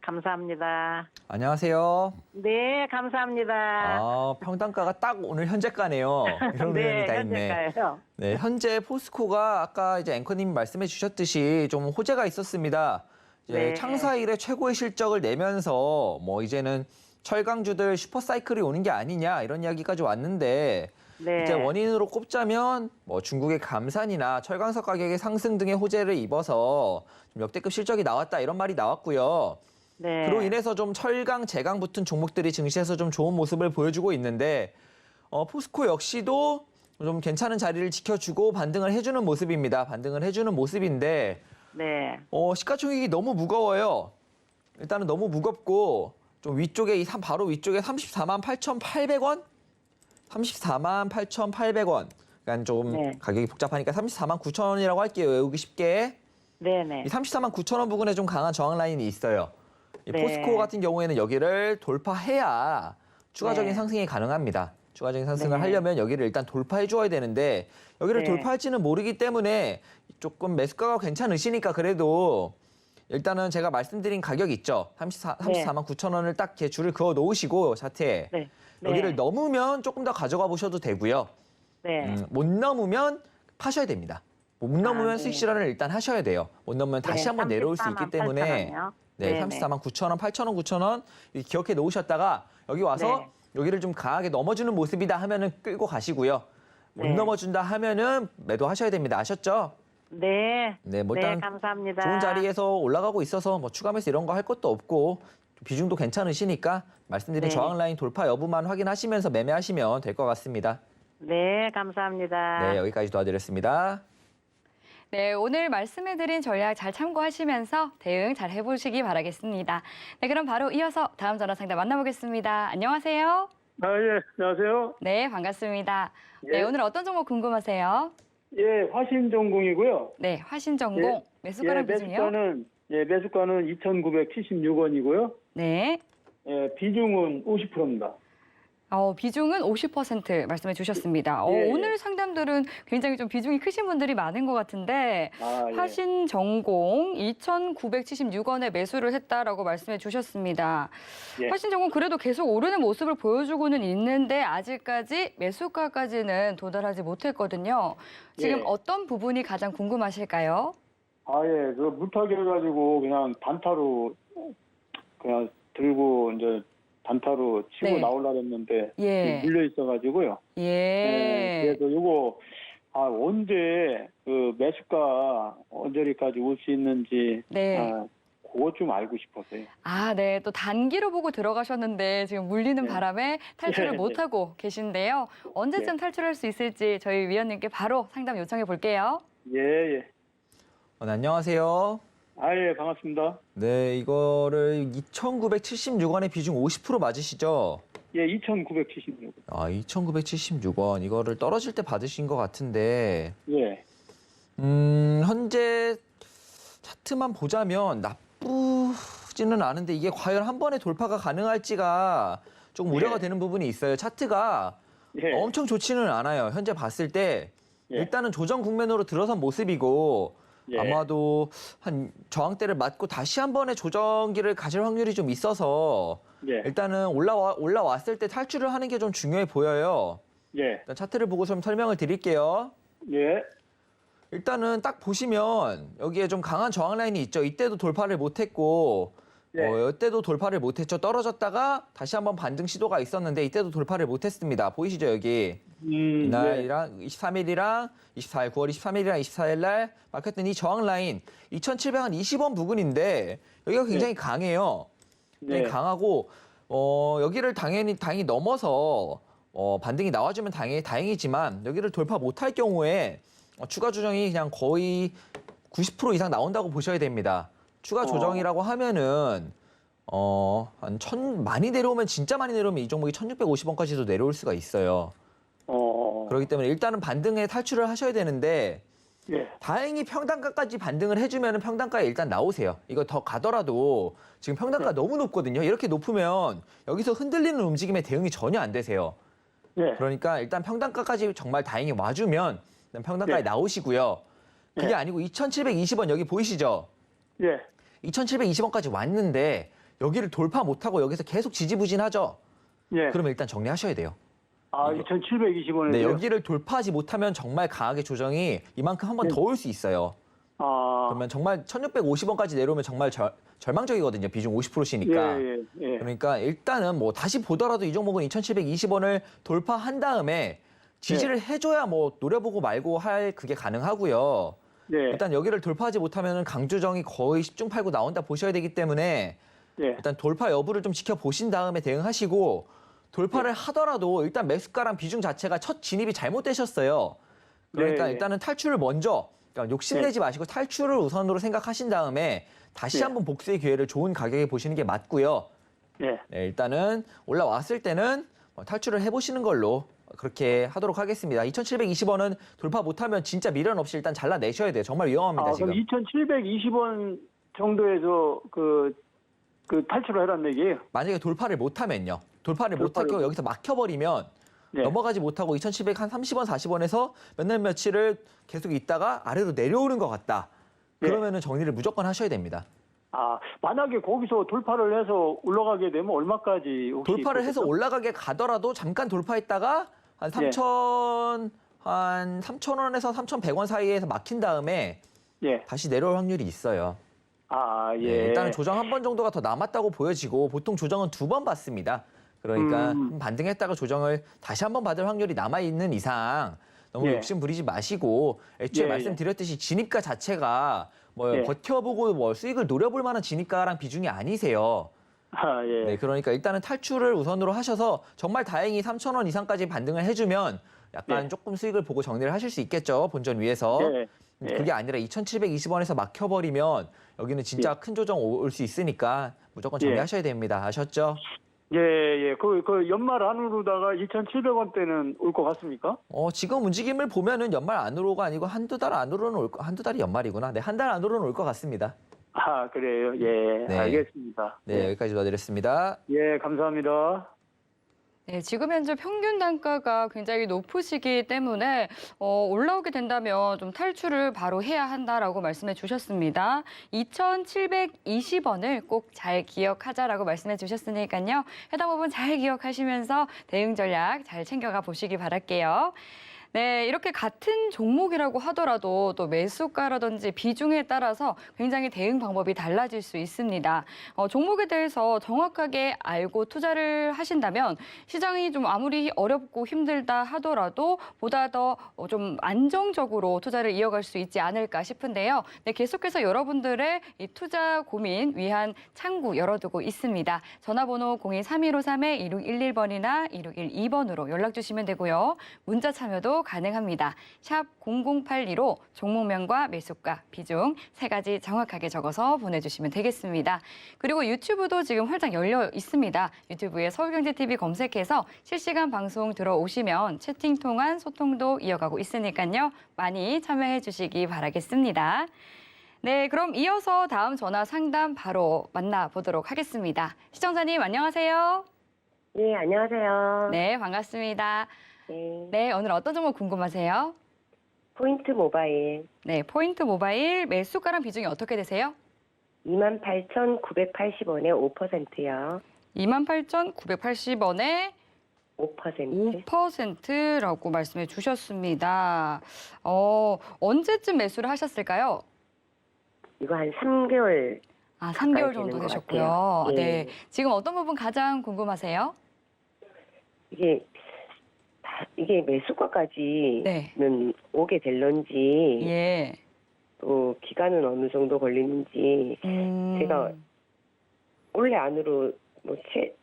감사합니다. 안녕하세요. 네, 감사합니다. 아, 평단가가 딱 오늘 현재가네요. 이런 네, 의견이 다 있네. 현재가요. 네, 현재 포스코가 아까 이제 앵커님 말씀해 주셨듯이 좀 호재가 있었습니다. 이제 네. 창사 이래 최고의 실적을 내면서 뭐 이제는 철강주들 슈퍼사이클이 오는 게 아니냐 이런 이야기까지 왔는데 네. 이제 원인으로 꼽자면 뭐 중국의 감산이나 철강석 가격의 상승 등의 호재를 입어서 좀 역대급 실적이 나왔다 이런 말이 나왔고요. 네. 그로 인해서 좀 철강, 제강 붙은 종목들이 증시에서 좀 좋은 모습을 보여주고 있는데 포스코 역시도 좀 괜찮은 자리를 지켜주고 반등을 해주는 모습입니다. 반등을 해주는 모습인데 네. 시가총액이 너무 무거워요. 일단은 너무 무겁고 좀 위쪽에 바로 위쪽에 34만 8,800원? 34만 8,800원. 그러니까 좀 네. 가격이 복잡하니까 34만 9,000원이라고 할게요. 외우기 쉽게. 네네. 이 34만 9,000원 부근에 좀 강한 저항 라인이 있어요. 이 네. 포스코 같은 경우에는 여기를 돌파해야 추가적인 네. 상승이 가능합니다. 추가적인 상승을 네. 하려면 여기를 일단 돌파해 줘야 되는데 여기를 네. 돌파할지는 모르기 때문에 조금 매수가가 괜찮으시니까 그래도 일단은 제가 말씀드린 가격 있죠. 34만 9,000원을 딱 이렇게 줄을 그어 놓으시고 차트에 네. 여기를 넘으면 조금 더 가져가 보셔도 되고요. 네. 못 넘으면 파셔야 됩니다. 못 넘으면 네. 수익 실현을 일단 하셔야 돼요. 못 넘으면 다시 한번 내려올 수 있기 34만 때문에 8,000원이요? 네, 네네. 34만 9,000원, 8,000원, 9,000원 이렇게 기억해 놓으셨다가 여기 와서 네. 여기를 좀 강하게 넘어주는 모습이다 하면은 끌고 가시고요. 못 네. 넘어준다 하면은 매도하셔야 됩니다. 아셨죠? 네. 네, 뭐 네, 일단 감사합니다. 좋은 자리에서 올라가고 있어서 뭐 추가 매수 이런 거 할 것도 없고 비중도 괜찮으시니까 말씀드린 네. 저항 라인 돌파 여부만 확인하시면서 매매하시면 될 것 같습니다. 네, 감사합니다. 네, 여기까지 도와드렸습니다. 네, 오늘 말씀해드린 전략 잘 참고하시면서 대응 잘 해보시기 바라겠습니다. 네, 그럼 바로 이어서 다음 전화 상담 만나보겠습니다. 안녕하세요. 아, 예, 안녕하세요. 네, 반갑습니다. 예. 네, 오늘 어떤 종목 궁금하세요? 예, 화신전공이고요. 네, 화신전공 매수가랑 비중이요? 매수가는 2,976원이고요. 네, 예, 비중은 50%입니다. 비중은 50% 말씀해 주셨습니다. 예, 예. 오늘 상담들은 굉장히 좀 비중이 크신 분들이 많은 것 같은데 아, 예. 화신전공 2,976원에 매수를 했다라고 말씀해 주셨습니다. 예. 화신전공 그래도 계속 오르는 모습을 보여주고는 있는데 아직까지 매수가까지는 도달하지 못했거든요. 지금 예. 어떤 부분이 가장 궁금하실까요? 아, 예, 그 물타기 해가지고 그냥 단타로 그냥 들고 이제 단타로 치고 네. 나오려고 했는데 예. 물려 있어가지고요. 예. 그래서 요거 언제 그 매수가 언제까지 올 수 있는지 네. 그거 좀 알고 싶어서요. 아, 네. 또 단기로 보고 들어가셨는데 지금 물리는 네. 바람에 탈출을 네, 못하고 계신데요. 언제쯤 네. 탈출할 수 있을지 저희 위원님께 바로 상담 요청해 볼게요. 예, 예. 네, 안녕하세요. 아, 예, 반갑습니다. 네, 이거를 2,976원의 비중 50% 맞으시죠? 예, 2,976. 아, 2,976원. 이거를 떨어질 때 받으신 것 같은데, 예. 현재 차트만 보자면 나쁘지는 않은데 이게 과연 한 번에 돌파가 가능할지가 조금 우려가 되는 부분이 있어요. 차트가 예. 엄청 좋지는 않아요. 현재 봤을 때 예. 일단은 조정 국면으로 들어선 모습이고 예. 아마도 한 저항대를 맞고 다시 한 번의 조정기를 가질 확률이 좀 있어서 예. 일단은 올라왔을 때 탈출을 하는 게 좀 중요해 보여요. 예. 일단 차트를 보고 좀 설명을 드릴게요. 예. 일단은 딱 보시면 여기에 좀 강한 저항 라인이 있죠. 이때도 돌파를 못했고 예. 이때도 돌파를 못했죠. 떨어졌다가 다시 한번 반등 시도가 있었는데 이때도 돌파를 못했습니다. 보이시죠 여기? 예. 이날이랑 23일이랑 24일, 9월 23일이랑 24일 날 막혔던 이 저항 라인 2,720원 부근인데 여기가 굉장히 강해요. 굉장히 네. 강하고 여기를 당연히 넘어서 반등이 나와주면 다행이지만 여기를 돌파 못할 경우에 추가 조정이 그냥 거의 90% 이상 나온다고 보셔야 됩니다. 추가 조정이라고 하면은 많이 내려오면 진짜 많이 내려오면 이 종목이 1,650원까지도 내려올 수가 있어요. 그렇기 때문에 일단은 반등에 탈출을 하셔야 되는데 예. 다행히 평단가까지 반등을 해주면 평단가에 일단 나오세요. 이거 더 가더라도 지금 평단가 너무 높거든요. 이렇게 높으면 여기서 흔들리는 움직임에 대응이 전혀 안 되세요. 예. 그러니까 일단 평단가까지 정말 다행히 와주면 일단 평단가에 네. 나오시고요. 그게 네. 아니고 2,720원 여기 보이시죠? 예. 2,720원까지 왔는데 여기를 돌파 못하고 여기서 계속 지지부진하죠? 예. 그러면 일단 정리하셔야 돼요. 아, 2,720원에. 네, 여기를 돌파하지 못하면 정말 강하게 조정이 이만큼 한 번 더 올 수 있어요. 아. 그러면 정말 1,650원까지 내려오면 정말 절망적이거든요. 비중 50%시니까. 예, 예. 그러니까 일단은 뭐 다시 보더라도 이 종목은 2,720원을 돌파한 다음에 지지를 해줘야 뭐 노려보고 말고 할 그게 가능하고요. 예. 일단 여기를 돌파하지 못하면 강조정이 거의 10중 8구 나온다 보셔야 되기 때문에 예. 일단 돌파 여부를 좀 지켜보신 다음에 대응하시고 돌파를 하더라도 일단 매수가랑 비중 자체가 첫 진입이 잘못되셨어요. 그러니까 네. 일단은 탈출을 먼저 그러니까 욕심내지 마시고 탈출을 우선으로 생각하신 다음에 다시 네. 한번 복수의 기회를 좋은 가격에 보시는 게 맞고요. 예. 네, 일단은 올라왔을 때는 탈출을 해보시는 걸로 그렇게 하도록 하겠습니다. 2,720원은 돌파 못하면 진짜 미련 없이 일단 잘라내셔야 돼요. 정말 위험합니다, 아, 지금. 그럼 2,720원 정도에서 그 탈출을 해란 얘기예요? 만약에 돌파를 못하면요. 돌파를 못하고 여기서 막혀버리면 네. 넘어가지 못하고 2,730원, 40원에서 몇 날 며칠을 계속 있다가 아래로 내려오는 것 같다. 네. 그러면은 정리를 무조건 하셔야 됩니다. 아, 만약에 거기서 돌파를 해서 올라가게 되면 얼마까지 혹시 돌파를 해서 그렇겠죠? 올라가게 가더라도 잠깐 돌파했다가 한 네. 3,000원에서 3,100원 사이에서 막힌 다음에 예. 다시 내려올 확률이 있어요. 아, 예. 네, 일단은 조정 한 번 정도가 더 남았다고 보여지고 보통 조정은 2번 받습니다. 그러니까 반등했다가 조정을 다시 한 번 받을 확률이 남아있는 이상 너무 예. 욕심 부리지 마시고 애초에 예, 말씀드렸듯이 진입가 자체가 뭐 예. 버텨보고 뭐 수익을 노려볼 만한 진입가랑 비중이 아니세요. 아, 예. 네, 그러니까 일단은 탈출을 우선으로 하셔서 정말 다행히 3,000원 이상까지 반등을 해주면 약간 예. 조금 수익을 보고 정리를 하실 수 있겠죠. 본전 위에서. 예. 예. 그게 아니라 2,720원에서 막혀버리면 여기는 진짜 큰 조정 올 수 있으니까 무조건 정리하셔야 됩니다. 아셨죠? 예, 예. 그 연말 안으로다가 2,700원대는 올 것 같습니까? 지금 움직임을 보면은 연말 안으로가 아니고 한두 달 안으로는 한두 달이 연말이구나. 네, 한 달 안으로는 올 것 같습니다. 아, 그래요. 예. 네. 알겠습니다. 네, 여기까지 도와드렸습니다. 예, 감사합니다. 네, 지금 현재 평균 단가가 굉장히 높으시기 때문에 올라오게 된다면 좀 탈출을 바로 해야 한다라고 말씀해 주셨습니다. 2,720원을 꼭 잘 기억하자라고 말씀해 주셨으니까요. 해당 부분 잘 기억하시면서 대응 전략 잘 챙겨가 보시기 바랄게요. 네, 이렇게 같은 종목이라고 하더라도 또 매수가라든지 비중에 따라서 굉장히 대응 방법이 달라질 수 있습니다. 종목에 대해서 정확하게 알고 투자를 하신다면 시장이 좀 아무리 어렵고 힘들다 하더라도 보다 더 좀 안정적으로 투자를 이어갈 수 있지 않을까 싶은데요. 네, 계속해서 여러분들의 이 투자 고민 위한 창구 열어두고 있습니다. 전화번호 02-3153-2611번이나 2612번으로 연락 주시면 되고요. 문자 참여도 가능합니다. 샵 0082로 종목명과 매수가, 비중 세 가지 정확하게 적어서 보내주시면 되겠습니다. 그리고 유튜브도 지금 활짝 열려 있습니다. 유튜브에 서울경제TV 검색해서 실시간 방송 들어오시면 채팅 통한 소통도 이어가고 있으니까요. 많이 참여해 주시기 바라겠습니다. 네, 그럼 이어서 다음 전화 상담 바로 만나보도록 하겠습니다. 시청자님 안녕하세요. 네, 안녕하세요. 네, 반갑습니다. 네. 네, 오늘 어떤 종목 궁금하세요? 포인트 모바일 네, 포인트 모바일 매수가랑 비중이 어떻게 되세요? 28,980원에 5%요. 28,980원에 5%. 5%라고 말씀해 주셨습니다. 언제쯤 매수를 하셨을까요? 이거 한 3개월. 3개월 되는 정도 것 되셨고요. 같아요. 예. 네, 지금 어떤 부분 가장 궁금하세요? 이게 매수가까지는 네. 오게 될런지 예. 또 기간은 어느 정도 걸리는지 제가 올해 안으로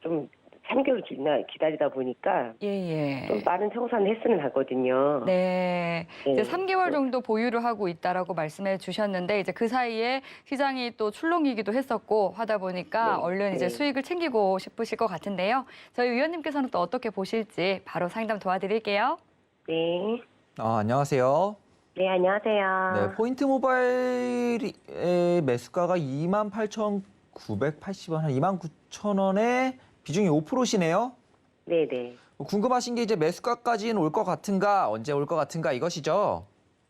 좀 3개월 기다리다 보니까 예. 좀 빠른 청산을 했으면 하거든요. 네. 이제 네. 3개월 정도 보유를 하고 있다라고 말씀해 주셨는데 이제 그 사이에 시장이 또 출렁이기도 했었고 하다 보니까 네. 얼른 이제 네. 수익을 챙기고 싶으실 것 같은데요. 저희 위원님께서는 또 어떻게 보실지 바로 상담 도와드릴게요. 네. 안녕하세요. 네, 안녕하세요. 네, 포인트 모바일의 매수가가 28,980원, 한 29,000원에 비중이 5%시네요. 네네. 궁금하신 게 이제 매수가까지는 올 것 같은가, 언제 올 것 같은가 이것이죠?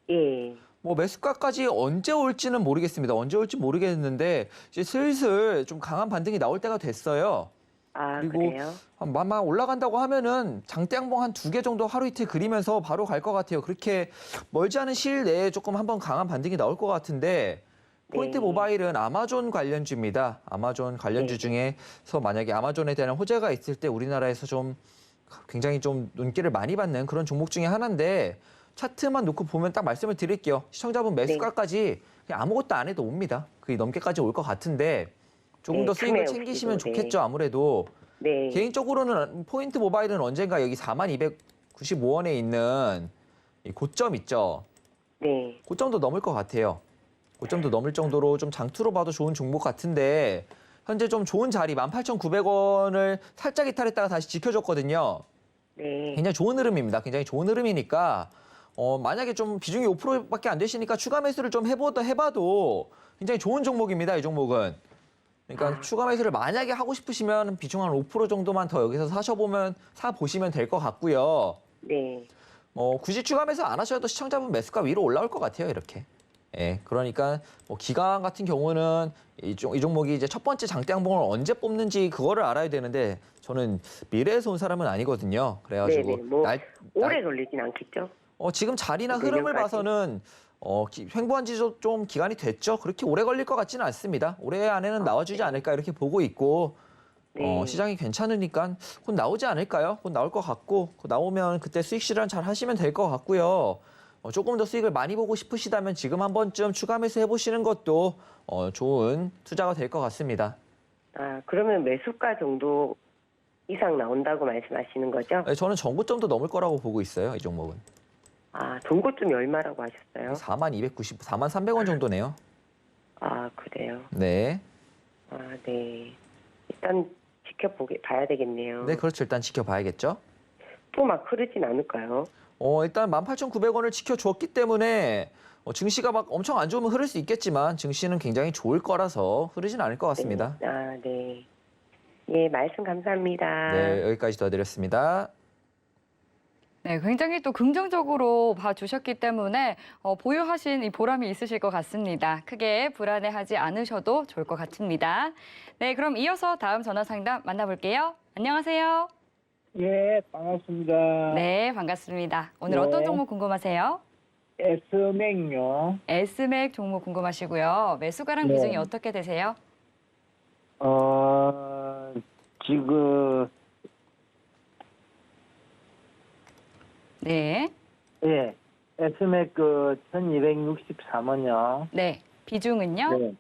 예. 뭐 매수가까지 언제 올지는 모르겠습니다. 언제 올지 모르겠는데 이제 슬슬 좀 강한 반등이 나올 때가 됐어요. 아, 그리고 그래요? 아마 올라간다고 하면은 장대양봉 한 2개 정도 하루 이틀 그리면서 바로 갈 것 같아요. 그렇게 멀지 않은 시일 내에 조금 한번 강한 반등이 나올 것 같은데 포인트 네. 모바일은 아마존 관련주입니다. 아마존 관련주 네. 중에서 만약에 아마존에 대한 호재가 있을 때 우리나라에서 좀 굉장히 좀 눈길을 많이 받는 그런 종목 중에 하나인데 차트만 놓고 보면 딱 말씀을 드릴게요. 시청자분 매수가까지 그냥 아무것도 안 해도 옵니다. 그게 넘게까지 올 것 같은데 조금 네, 더 수익을 참여 챙기시면 없이도, 네. 좋겠죠. 아무래도. 네. 개인적으로는 포인트 모바일은 언젠가 여기 4295원에 있는 이 고점 있죠. 네. 고점도 넘을 것 같아요. 고점도 넘을 정도로 좀 장투로 봐도 좋은 종목 같은데 현재 좀 좋은 자리 18,900원을 살짝 이탈했다가 다시 지켜줬거든요. 네. 굉장히 좋은 흐름입니다. 굉장히 좋은 흐름이니까 만약에 좀 비중이 5%밖에 안 되시니까 추가 매수를 좀 해봐도 굉장히 좋은 종목입니다. 이 종목은. 그러니까 추가 매수를 만약에 하고 싶으시면 비중 한 5% 정도만 더 여기서 사보시면 될 것 같고요. 네. 굳이 추가 매수 안 하셔도 시청자분 매수가 위로 올라올 것 같아요. 이렇게. 예, 그러니까 기관 같은 경우는 이 종목이 이제 첫 번째 장대양봉을 언제 뽑는지 그거를 알아야 되는데 저는 미래에서 온 사람은 아니거든요. 그래가지고 네네. 뭐 오래 걸리진 않겠죠? 지금 자리나 흐름을 내년까지? 봐서는 횡보한 지 좀 기간이 됐죠. 그렇게 오래 걸릴 것 같지는 않습니다. 올해 안에는 나와주지 않을까 이렇게 보고 있고 네. 시장이 괜찮으니까 곧 나오지 않을까요? 곧 나올 것 같고 곧 나오면 그때 수익 실현 잘 하시면 될 것 같고요. 조금 더 수익을 많이 보고 싶으시다면 지금 한 번쯤 추가 매수 해보시는 것도 좋은 투자가 될 것 같습니다. 아, 그러면 매수가 정도 이상 나온다고 말씀하시는 거죠? 네, 저는 전고점도 넘을 거라고 보고 있어요. 이 종목은. 아, 종고점이 얼마라고 하셨어요? 42,300원 정도네요. 아, 그래요? 네. 아, 네. 일단 봐야 되겠네요. 네, 그렇죠. 일단 지켜봐야겠죠. 또 막 흐르진 않을까요? 일단 18,900원을 지켜줬기 때문에 증시가 막 엄청 안 좋으면 흐를 수 있겠지만 증시는 굉장히 좋을 거라서 흐르진 않을 것 같습니다. 네. 아, 네. 예, 말씀 감사합니다. 네, 여기까지 도와드렸습니다. 네, 굉장히 또 긍정적으로 봐주셨기 때문에 보유하신 이 보람이 있으실 것 같습니다. 크게 불안해하지 않으셔도 좋을 것 같습니다. 네, 그럼 이어서 다음 전화 상담 만나볼게요. 안녕하세요. 예, 반갑습니다. 네, 반갑습니다. 오늘 네. 어떤 종목 궁금하세요? S맥요. S맥 종목 궁금하시고요. 매수가랑 네. 비중이 어떻게 되세요? 지금, 네, 예, S맥 1263원요. 네, 비중은요? 네,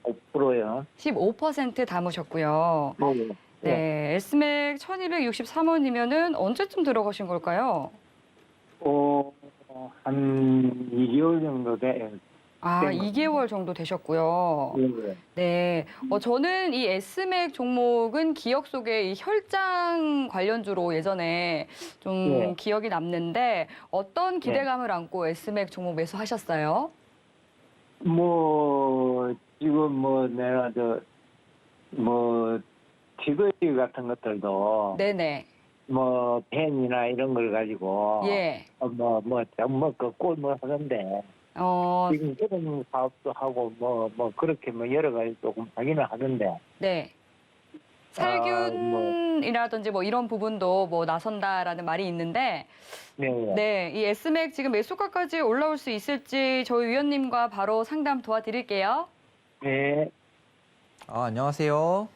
15%요. 15% 담으셨고요. 네. 네, S맥 1263원이면은 언제쯤 들어가신 걸까요? 한 2개월 정도 돼요. 아, 네. 2개월 정도 되셨고요. 예. 네, 저는 이 S맥 종목은 기억 속에 이 혈장 관련주로 예전에 좀 네. 기억이 남는데 어떤 기대감을 안고 S맥 종목 매수하셨어요? 지금 내가 티거리 같은 것들도 네네. 펜이나 이런 걸 가지고 예. 꼴 하던데 어, 지금 그런 사업도 하고 그렇게 여러 가지 조금 하기는 하던데 네. 살균이라든지 이런 부분도 나선다라는 말이 있는데 네, 이 S맥 지금 매수가까지 올라올 수 있을지 저희 위원님과 바로 상담 도와드릴게요. 네. 안녕하세요.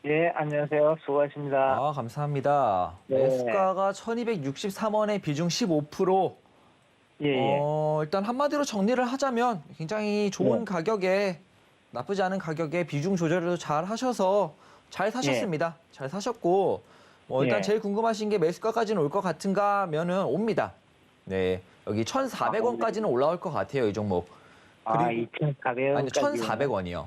예, 안녕하세요. 수고하십니다. 감사합니다. 네. 매수가가 1263원에 비중 15%. 예. 일단 한마디로 정리를 하자면 굉장히 좋은 네. 가격에 나쁘지 않은 가격에 비중 조절을 잘 하셔서 잘 사셨습니다. 잘 사셨고 일단 예. 제일 궁금하신 게 매수가까지는 올 것 같은가 하면은 옵니다. 네. 여기 1,400원까지는 올라올 것 같아요, 이 종목. 2,400원. 아니, 1,400원이요.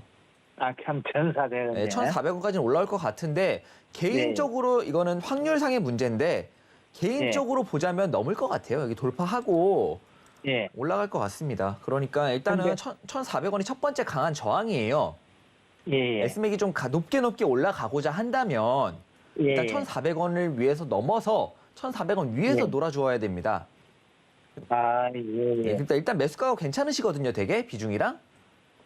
참 1,400원. 네, 1,400원까지는 올라올 것 같은데 개인적으로 이거는 확률상의 문제인데 개인적으로 보자면 넘을 것 같아요. 여기 돌파하고 예. 올라갈 것 같습니다. 그러니까 일단은 근데- 1,400원이 첫 번째 강한 저항이에요. 예. S맥이 좀 높게 올라가고자 한다면 일단 예. 1,400원을 위해서 넘어서 1,400원 위에서 예. 놀아주어야 됩니다. 아, 예. 네, 일단 매수가가 괜찮으시거든요, 되게 비중이랑.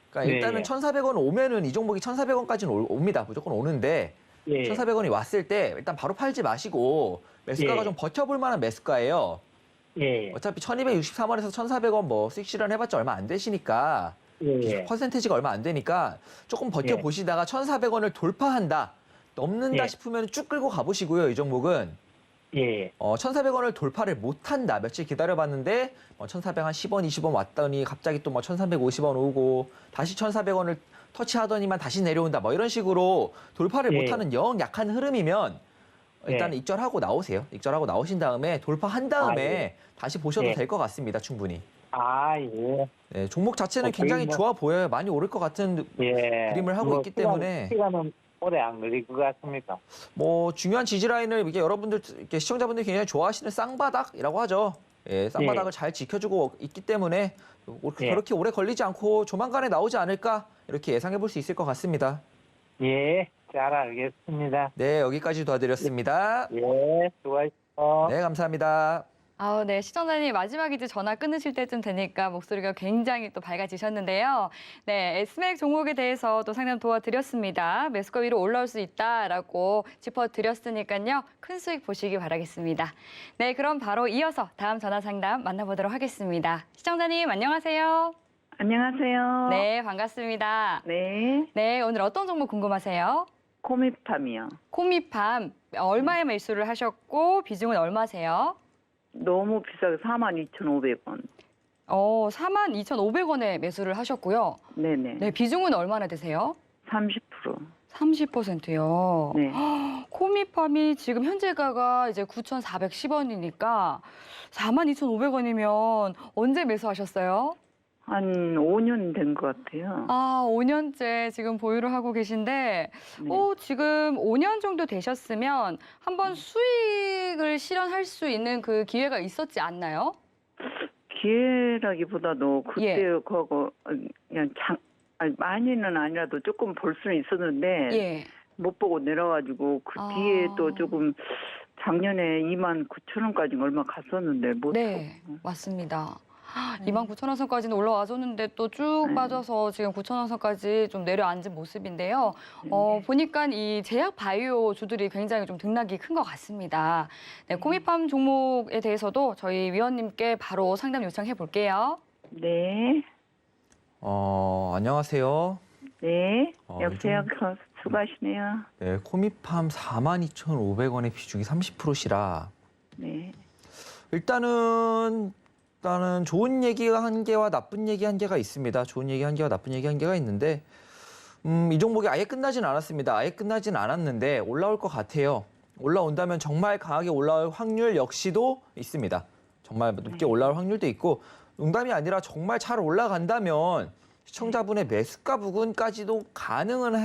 그러니까 네. 일단은 1,400원 오면은 이 종목이 1,400원까지는 옵니다. 무조건 오는데 예. 1,400원이 왔을 때 일단 바로 팔지 마시고 매수가가 예. 좀 버텨볼 만한 매수가예요. 예. 어차피 1,263원에서 1,400원 뭐 수익 실현해봤자 얼마 안 되시니까 예. 퍼센테이지가 얼마 안 되니까 조금 버텨보시다가 1,400원을 돌파한다. 넘는다 예. 싶으면 쭉 끌고 가보시고요. 이 종목은. 예. 1,400원을 돌파를 못한다. 며칠 기다려봤는데 1,410원, 20원 왔더니 갑자기 또 1,350원 오고 다시 1,400원을 터치하더니만 다시 내려온다. 뭐 이런 식으로 돌파를 예. 못하는 영 약한 흐름이면 일단 예. 익절하고 나오세요. 익절하고 나오신 다음에 돌파한 다음에 예. 다시 보셔도 예. 될 것 같습니다. 충분히. 아, 예. 네, 종목 자체는 거의 굉장히 뭐- 좋아 보여요. 많이 오를 것 같은 예. 그림을 하고 있기 때문에. 시간은 오래 안 걸릴 것 같습니다. 뭐 중요한 지지 라인을 이게 여러분들 이렇게 시청자분들이 굉장히 좋아하시는 쌍바닥이라고 하죠. 예, 쌍바닥을 잘 지켜주고 있기 때문에 예. 그렇게 오래 걸리지 않고 조만간에 나오지 않을까 이렇게 예상해 볼 수 있을 것 같습니다. 예. 잘 알겠습니다. 네, 여기까지 도와드렸습니다. 예. 수고하십시오. 네, 감사합니다. 네, 시청자님 마지막 이제 전화 끊으실 때쯤 되니까 목소리가 굉장히 또 밝아지셨는데요. 네, S맥 종목에 대해서 또 상담 도와드렸습니다. 매수가 위로 올라올 수 있다라고 짚어드렸으니까요. 큰 수익 보시기 바라겠습니다. 네, 그럼 바로 이어서 다음 전화 상담 만나보도록 하겠습니다. 시청자님 안녕하세요. 안녕하세요. 네, 반갑습니다. 네. 네, 오늘 어떤 종목 궁금하세요? 코미팜이요. 코미팜 얼마에 매수를 하셨고 비중은 얼마세요? 너무 비싸게 42,500원. 42,500원에 매수를 하셨고요. 네네. 네, 비중은 얼마나 되세요? 30%. 30%요. 네. 코미팜이 지금 현재가가 이제 9,410원이니까 42,500원이면 언제 매수하셨어요? 한 5년 된 것 같아요. 5년째 지금 보유를 하고 계신데, 네. 지금 5년 정도 되셨으면 한번 수익을 실현할 수 있는 그 기회가 있었지 않나요? 기회라기보다도 그때 예. 그거 그냥 아니, 많이는 아니라도 조금 볼 수는 있었는데 예. 못 보고 내려가지고 그 뒤에 또 조금 작년에 29,000원까지 얼마 갔었는데 못 네, 보고. 맞습니다. 29,000원 선까지는 올라와줬는데 또 쭉 네. 빠져서 지금 9,000원 선까지 좀 내려앉은 모습인데요. 네. 보니까 이 제약 바이오 주들이 굉장히 좀 등락이 큰 것 같습니다. 네, 코미팜 종목에 대해서도 저희 위원님께 바로 상담 요청해 볼게요. 네. 안녕하세요. 네. 어, 여보세요. 요즘- 수고하시네요. 네, 코미팜 42,500원의 비중이 30%시라 네. 일단은 좋은 얘기 한 개와 나쁜 얘기 한 개가 있습니다. 좋은 얘기 한 개와 나쁜 얘기 한 개가 있는데 이 종목이 아예 끝나진 않았습니다. 아예 끝나진 않았는데 올라올 것 같아요. 올라온다면 정말 강하게 올라올 확률 역시도 있습니다. 정말 높게 올라올 확률도 있고 농담이 아니라 정말 잘 올라간다면 시청자분의 매수가 부근까지도 가능은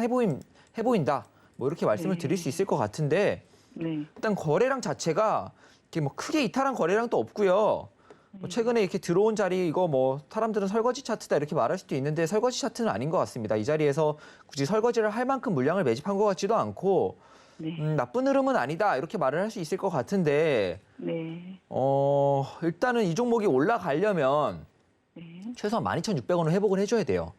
해보인다. 뭐 이렇게 말씀을 드릴 수 있을 것 같은데 네. 일단 거래량 자체가 이렇게 뭐 크게 이탈한 거래량도 없고요. 뭐 최근에 이렇게 들어온 자리 이거 뭐 사람들은 설거지 차트다 이렇게 말할 수도 있는데 설거지 차트는 아닌 것 같습니다. 이 자리에서 굳이 설거지를 할 만큼 물량을 매집한 것 같지도 않고 네. 나쁜 흐름은 아니다 이렇게 말을 할 수 있을 것 같은데 네. 일단은 이 종목이 올라가려면 네. 최소한 12,600원을 회복을 해줘야 돼요.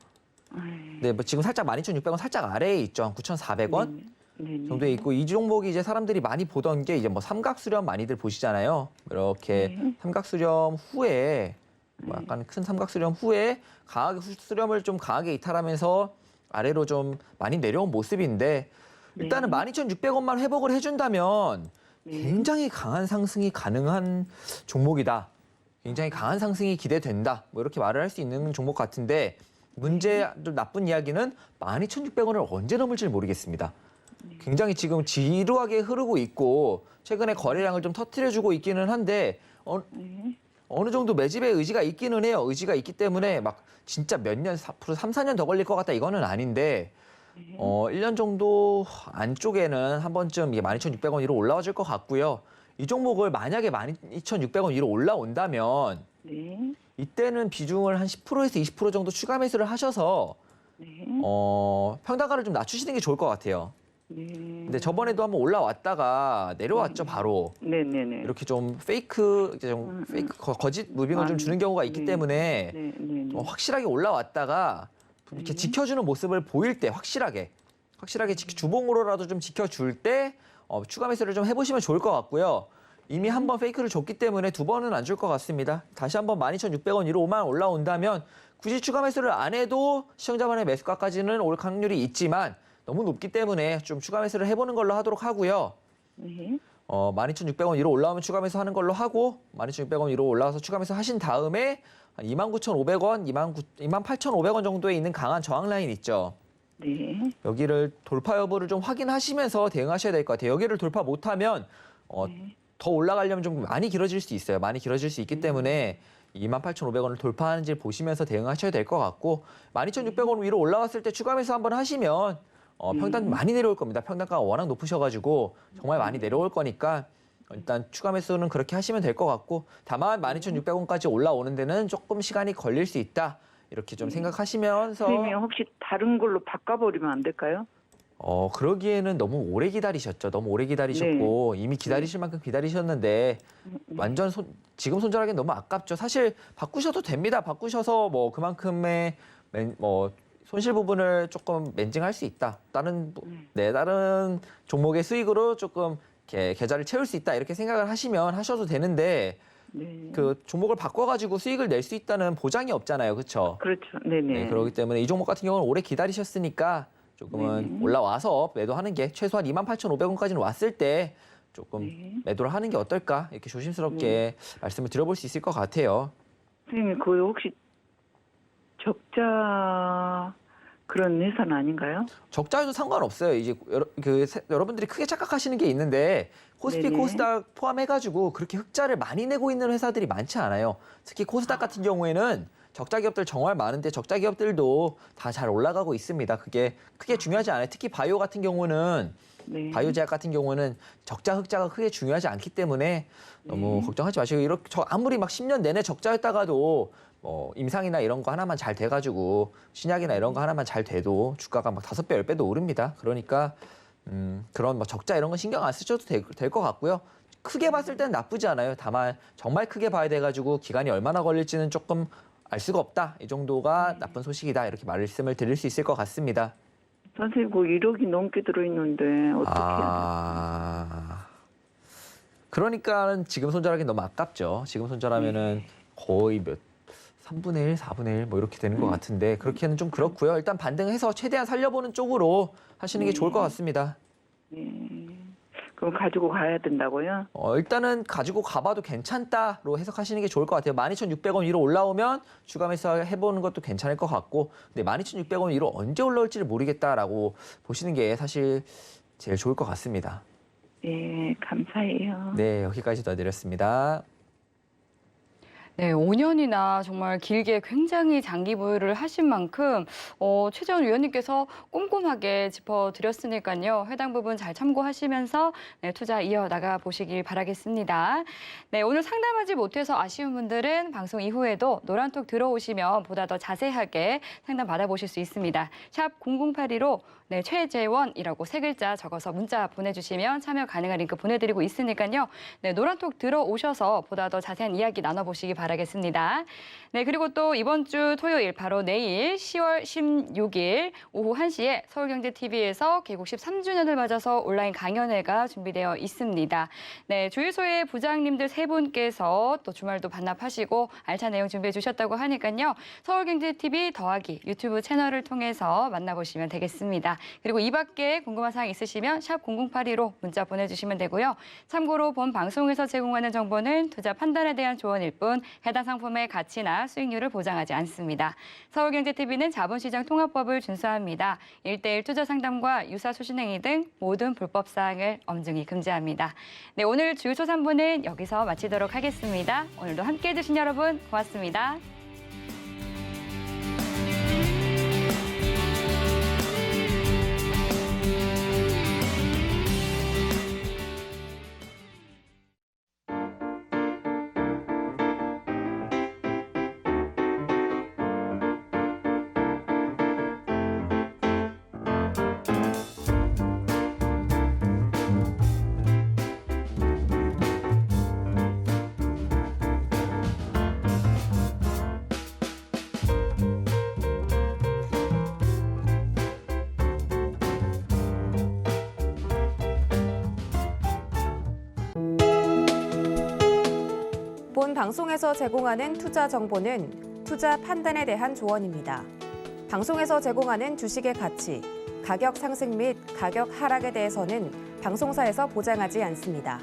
아이, 네, 뭐 지금 살짝 12,600원 살짝 아래에 있죠. 9,400원. 네. 정도에 있고 이 종목이 이제 사람들이 많이 보던 게 이제 뭐 삼각수렴 많이들 보시잖아요. 이렇게 네. 삼각수렴 후에 뭐 약간 큰 삼각수렴 후에 강하게 수렴을 좀 강하게 이탈하면서 아래로 좀 많이 내려온 모습인데 일단은 12,600원만 회복을 해준다면 굉장히 강한 상승이 가능한 종목이다. 굉장히 강한 상승이 기대된다. 뭐 이렇게 말을 할 수 있는 종목 같은데 문제 좀 나쁜 이야기는 12,600원을 언제 넘을지 모르겠습니다. 굉장히 지금 지루하게 흐르고 있고 최근에 거래량을 좀 터뜨려주고 있기는 한데 어느 정도 매집의 의지가 있기는 해요. 의지가 있기 때문에 막 진짜 몇 년, 앞으로 3, 4년 더 걸릴 것 같다 이거는 아닌데 1년 정도 안쪽에는 한 번쯤 12,600원 위로 올라와 줄 것 같고요. 이 종목을 만약에 12,600원 위로 올라온다면 네. 이때는 비중을 한 10%에서 20% 정도 추가 매수를 하셔서 네. 평단가를 좀 낮추시는 게 좋을 것 같아요. 네. 근데 저번에도 한번 올라왔다가 내려왔죠, 바로. 네네네. 이렇게 좀 페이크 거짓 무빙을 좀 주는 경우가 있기 때문에 네네네. 확실하게 올라왔다가 이렇게 지켜주는 모습을 보일 때 확실하게 주봉으로라도 좀 지켜줄 때 추가 매수를 좀 해보시면 좋을 것 같고요. 이미 한 번 페이크를 줬기 때문에 두 번은 안 줄 것 같습니다. 다시 한번 12,600원 위로 5만 올라온다면 굳이 추가 매수를 안 해도 시청자만의 매수가까지는 올 확률이 있지만 너무 높기 때문에 좀 추가 매수를 해보는 걸로 하도록 하고요. 네. 12,600원 위로 올라오면 추가 매수 하는 걸로 하고 12,600원 위로 올라와서 추가 매수 하신 다음에 29,500원, 28,500원 정도에 있는 강한 저항 라인 있죠. 네. 여기를 돌파 여부를 좀 확인하시면서 대응하셔야 될 것 같아요. 여기를 돌파 못하면 더 올라가려면 좀 많이 길어질 수 있어요. 많이 길어질 수 있기 때문에 28,500원을 돌파하는지 보시면서 대응하셔야 될 것 같고 12,600원 위로 올라갔을 때 추가 매수 한번 하시면 평단 많이 내려올 겁니다. 평단가가 워낙 높으셔가지고 정말 많이 내려올 거니까 일단 추가 매수는 그렇게 하시면 될 것 같고 다만 12,600원까지 올라오는 데는 조금 시간이 걸릴 수 있다. 이렇게 좀 생각하시면서 선생님 혹시 다른 걸로 바꿔버리면 안 될까요? 그러기에는 너무 오래 기다리셨죠. 너무 오래 기다리셨고 이미 기다리실 만큼 기다리셨는데 완전 지금 손절하기는 너무 아깝죠. 사실 바꾸셔도 됩니다. 바꾸셔서 뭐 그만큼의 손실 부분을 조금 맨징할 수 있다. 다른 종목의 수익으로 조금 계좌를 채울 수 있다. 이렇게 생각을 하시면 하셔도 되는데 그 종목을 바꿔가지고 수익을 낼 수 있다는 보장이 없잖아요. 그렇죠? 그렇죠. 네네. 네, 그렇기 때문에 이 종목 같은 경우는 오래 기다리셨으니까 조금은 올라와서 매도하는 게 최소한 28,500원까지는 왔을 때 조금 매도를 하는 게 어떨까 이렇게 조심스럽게 말씀을 드려볼 수 있을 것 같아요. 선생님 그 혹시 적자 그런 회사는 아닌가요? 적자에도 상관없어요. 이제 여러분들이 크게 착각하시는 게 있는데 코스피, 네네. 코스닥 포함해가지고 그렇게 흑자를 많이 내고 있는 회사들이 많지 않아요. 특히 코스닥 같은 경우에는 적자 기업들 정말 많은데 적자 기업들도 다 잘 올라가고 있습니다. 그게 크게 중요하지 않아요. 특히 바이오 같은 경우는 바이오 제약 같은 경우는 적자 흑자가 크게 중요하지 않기 때문에 너무 걱정하지 마시고 이렇게 아무리 막 10년 내내 적자였다가도 임상이나 이런 거 하나만 잘 돼가지고 신약이나 이런 거 하나만 잘 돼도 주가가 막 5배, 10배도 오릅니다. 그러니까 그런 적자 이런 거 신경 안 쓰셔도 될 것 같고요. 크게 봤을 때는 나쁘지 않아요. 다만 정말 크게 봐야 돼가지고 기간이 얼마나 걸릴지는 조금 알 수가 없다. 이 정도가 나쁜 소식이다. 이렇게 말씀을 드릴 수 있을 것 같습니다. 선생님 그 1억이 넘게 들어있는데 어떻게 해야 돼요? 그러니까 지금 손절하기 너무 아깝죠. 지금 손절하면은 거의 3분의 1, 4분의 1 뭐 이렇게 되는 것 같은데 그렇게는 좀 그렇고요. 일단 반등해서 최대한 살려보는 쪽으로 하시는 게 좋을 것 같습니다. 그럼 가지고 가야 된다고요? 일단은 가지고 가봐도 괜찮다로 해석하시는 게 좋을 것 같아요. 12,600원 위로 올라오면 추가 매수 해보는 것도 괜찮을 것 같고 근데 12,600원 위로 언제 올라올지를 모르겠다라고 보시는 게 사실 제일 좋을 것 같습니다. 네, 감사해요. 네, 여기까지 도와드렸습니다. 네, 5년이나 정말 길게 굉장히 장기 보유를 하신 만큼 최재원 위원님께서 꼼꼼하게 짚어드렸으니까요. 해당 부분 잘 참고하시면서 투자 이어나가 보시길 바라겠습니다. 네, 오늘 상담하지 못해서 아쉬운 분들은 방송 이후에도 노란톡 들어오시면 보다 더 자세하게 상담 받아보실 수 있습니다. 샵 0082로 최재원이라고 3글자 적어서 문자 보내주시면 참여 가능한 링크 보내드리고 있으니까요. 네, 노란톡 들어오셔서 보다 더 자세한 이야기 나눠보시기 바라겠습니다. 네, 그리고 또 이번 주 토요일 바로 내일 10월 16일 오후 1시에 서울경제TV에서 개국 13주년을 맞아서 온라인 강연회가 준비되어 있습니다. 네, 주유소의 부장님들 3분께서 또 주말도 반납하시고 알찬 내용 준비해 주셨다고 하니까요. 서울경제TV 더하기 유튜브 채널을 통해서 만나보시면 되겠습니다. 그리고 이 밖에 궁금한 사항 있으시면 샵 0082로 문자 보내주시면 되고요. 참고로 본 방송에서 제공하는 정보는 투자 판단에 대한 조언일 뿐 해당 상품의 가치나 수익률을 보장하지 않습니다. 서울경제TV는 자본시장 통합법을 준수합니다. 1:1 투자 상담과 유사 수신행위 등 모든 불법 사항을 엄중히 금지합니다. 네, 오늘 주유소 3부는 여기서 마치도록 하겠습니다. 오늘도 함께해 주신 여러분 고맙습니다. 본 방송에서 제공하는 투자 정보는 투자 판단에 대한 조언입니다. 방송에서 제공하는 주식의 가치, 가격 상승 및 가격 하락에 대해서는 방송사에서 보장하지 않습니다.